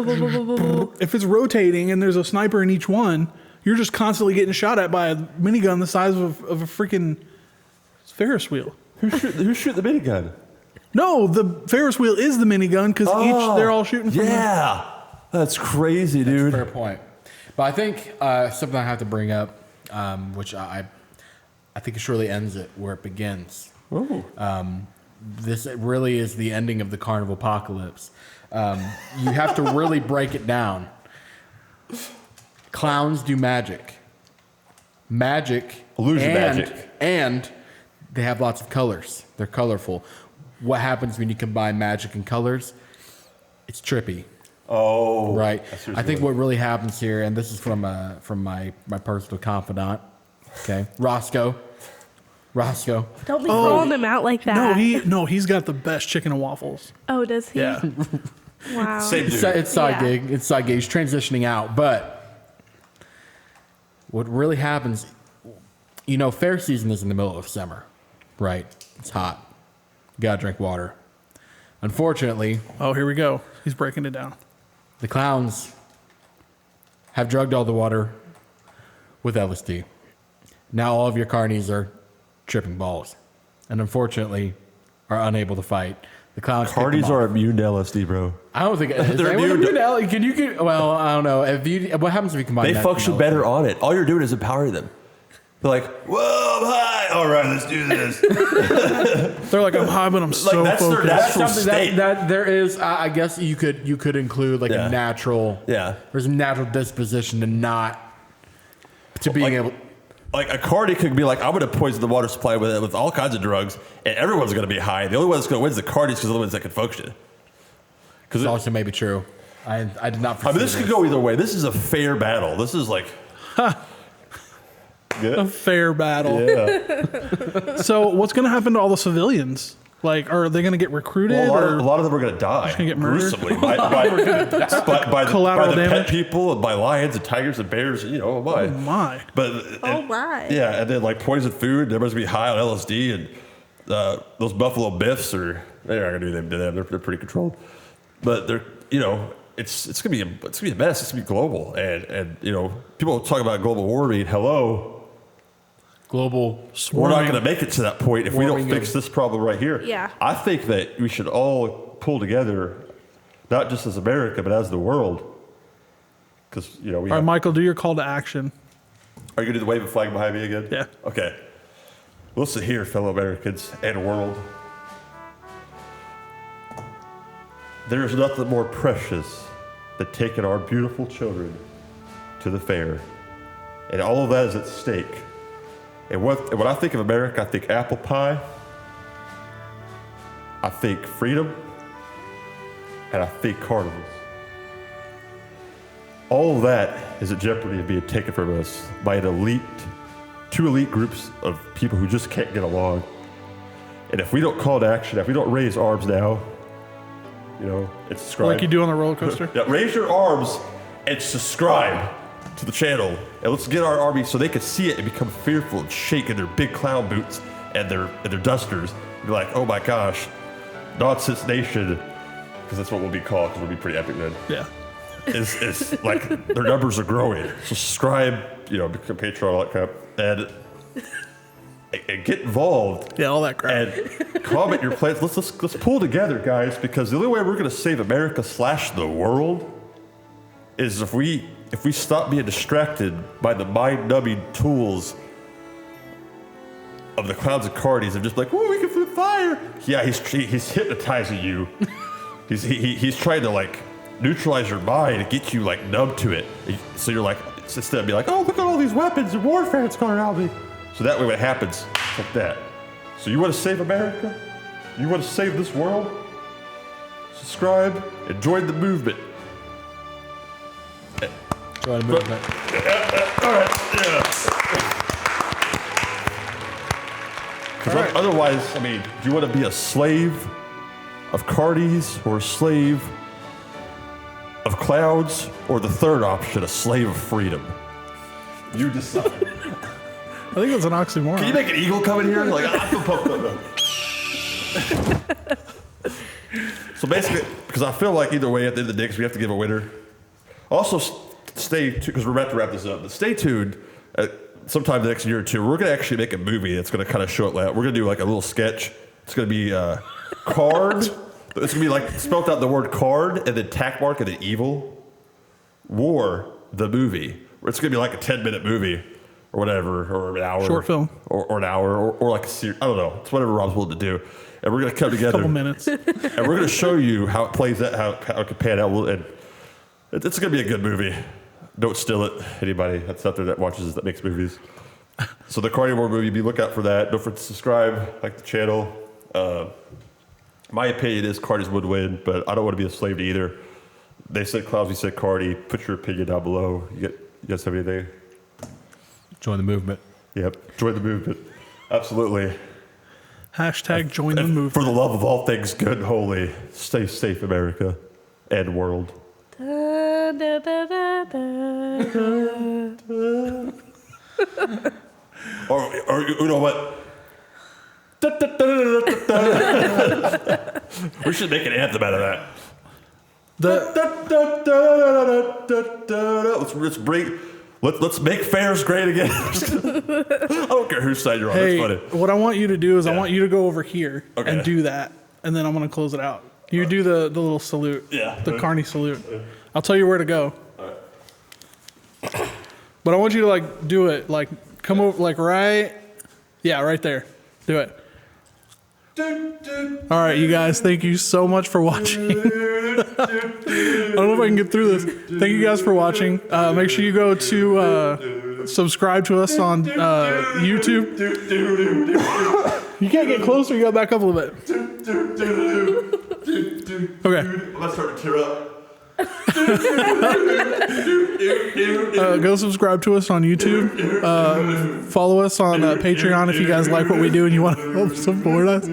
if it's rotating and there's a sniper in each one, you're just constantly getting shot at by a minigun the size of a freaking Ferris wheel. Who shoot the minigun? No, the Ferris wheel is the minigun because they're all shooting from Yeah, that's crazy, dude. Fair point. But I think something I have to bring up, which I think it surely ends it where it begins. Oh. This really is the ending of the carnival apocalypse. You have to really break it down. Clowns do magic. Illusion and, magic. And they have lots of colors. They're colorful. What happens when you combine magic and colors? It's trippy. Oh, Right. see what I you're think doing. what really happens here, and this is from my personal confidant, okay, Roscoe. Don't be calling him out like that. He's got the best chicken and waffles. Oh, does he? Yeah. Wow. Same dude. It's side Yeah. gig. It's side gig. He's transitioning out, but what really happens, fair season is in the middle of summer, right? It's hot. You gotta drink water. Unfortunately, Oh, here we go. He's breaking it down. the clowns have drugged all the water with LSD. Now all of your carnies are tripping balls. and unfortunately are unable to fight. The clowns pick them Parties off. are immune to LSD, bro. I don't think is They're anyone immune immune to well, I don't know. What happens if you combine They that function with better on it. All you're doing is empowering them. They're like, whoa, I'm high. All right, let's do this. They're like, I'm high, but I'm so that's their focused. natural Something state. that there is, I guess you could include like Yeah. a natural. Yeah. There's a natural disposition to being able. Like a cardi could be like, I'm going to poison the water supply with all kinds of drugs, and everyone's going to be high. The only one that's going to win is the cardis because they're the ones that can function. It's also maybe true. I did not. I mean, this could go either way. This is a fair battle. This is like A fair battle. yeah. So what's going to happen to all the civilians? Like, are they going to get recruited? Well, a or lot of them are going to die gonna get murdered? gruesomely by Collateral the damage? pet people and by lions and tigers and bears. You know, oh my. Oh my. But Oh my. Yeah, and then like poisoned food. Everybody's gonna be high on LSD, and those buffalo biffs they're not gonna do them to them. They're pretty controlled, but they're it's gonna be a mess. It's gonna be global, and people talk about global warming. Hello. global. We're not going to make it to that point if we don't Warming fix of- this problem right here. Yeah. I think that we should all pull together, not just as America, but as the world. Because, we All right, have, Michael, do your call to action. Are you going to do the waving flag behind me again? Yeah. Okay. Listen here, fellow Americans and world. There is nothing more precious than taking our beautiful children to the fair. And all of that is at stake. And when I think of America, I think apple pie, I think freedom, and I think carnivals. All of that is at jeopardy of being taken from us by two elite groups of people who just can't get along. And if we don't call to action, if we don't raise arms now, and subscribe. Like you do on the roller coaster? Yeah, raise your arms and subscribe to the channel, and let's get our army so they can see it and become fearful and shake in their big clown boots and their dusters. And be like, oh my gosh, Nonsense Nation, because that's what we'll be called, because we'll be pretty epic then. Yeah. Is like their numbers are growing. So subscribe, become Patreon, all that crap, and get involved. Yeah, all that crap. And comment your plans. Let's pull together, guys, because the only way we're going to save America / the world is if we stop being distracted by the mind-numbing tools of the clowns and cardies and just be like, oh, we can flip fire. Yeah, he's hypnotizing you. he's trying to neutralize your mind and get you numb to it. So you're instead of being like, oh, look at all these weapons and warfare that's going around me. So that way when it happens, it's like that. So you want to save America? You want to save this world? Subscribe and join the movement. Join the movement. All right, yeah. Because otherwise, do you want to be a slave of cardies or a slave of clouds, or the third option, a slave of freedom? You decide. I think that's an oxymoron. Can you make an eagle come in here? I feel pumped up. So basically, because I feel like either way, at the end of the day, 'cause we have to give a winner. Also, stay tuned, because we're about to wrap this up, but stay tuned. Sometime the next year or two, we're going to actually make a movie that's going to kind of show it. We're going to do a little sketch. It's going to be card. It's going to be spelled out the word card and then tack mark and then evil. War, the movie. It's going to be a 10-minute movie or whatever, or an hour. Short film. Or an hour, or a series. I don't know. It's whatever Rob's willing to do. And we're going to come together. Couple minutes. And we're going to show you how it plays out, how it can pan out. And it's going to be a good movie. Don't steal it, anybody that's out there that watches that makes movies. So the Carnivore movie, be look out for that. Don't forget to subscribe, like the channel. My opinion is Cardi's would win, but I don't want to be a slave to either. They said Klaus, we said Cardi. Put your opinion down below. You guys have anything? Join the movement. Yep, join the movement. Absolutely. Hashtag join the And movement. for the love of all things good and holy, stay safe, America and world. Da, da, da, da, da. Or you know what? We should make an anthem out of that. Let's Let's make fairs great again. I don't care whose side you're on. Hey, That's funny. what I want you to do is I want you to go over here Okay. and do that, and then I'm gonna close it out. You do the little salute, the carny salute. I'll tell you where to go. But I want you to like do it, like come over, like right there. Do it. All right, you guys, thank you so much for watching. I don't know if I can get through this. Thank you guys for watching. Make sure you go to subscribe to us on YouTube. You can't get closer. You got to back up a little bit. Okay. I'm going to start to tear up. Go subscribe to us on YouTube. Follow us on Patreon if you guys like what we do and you want to help support us.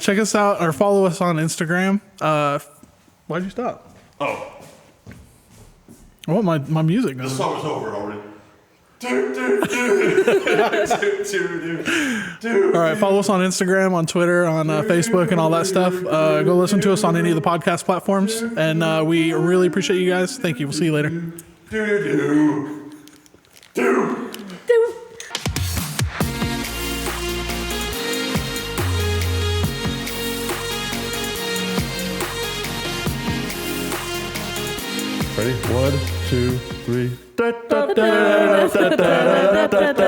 Check us out or follow us on Instagram. Why'd you stop? Oh. I want my music. The song is over already. All right, follow us on Instagram, on Twitter, on Facebook, and all that stuff. Go listen to us on any of the podcast platforms, and we really appreciate you guys. Thank you. We'll see you later. Ready? 1, 2, 3. Da, da, da, da, da, da, da, da, da.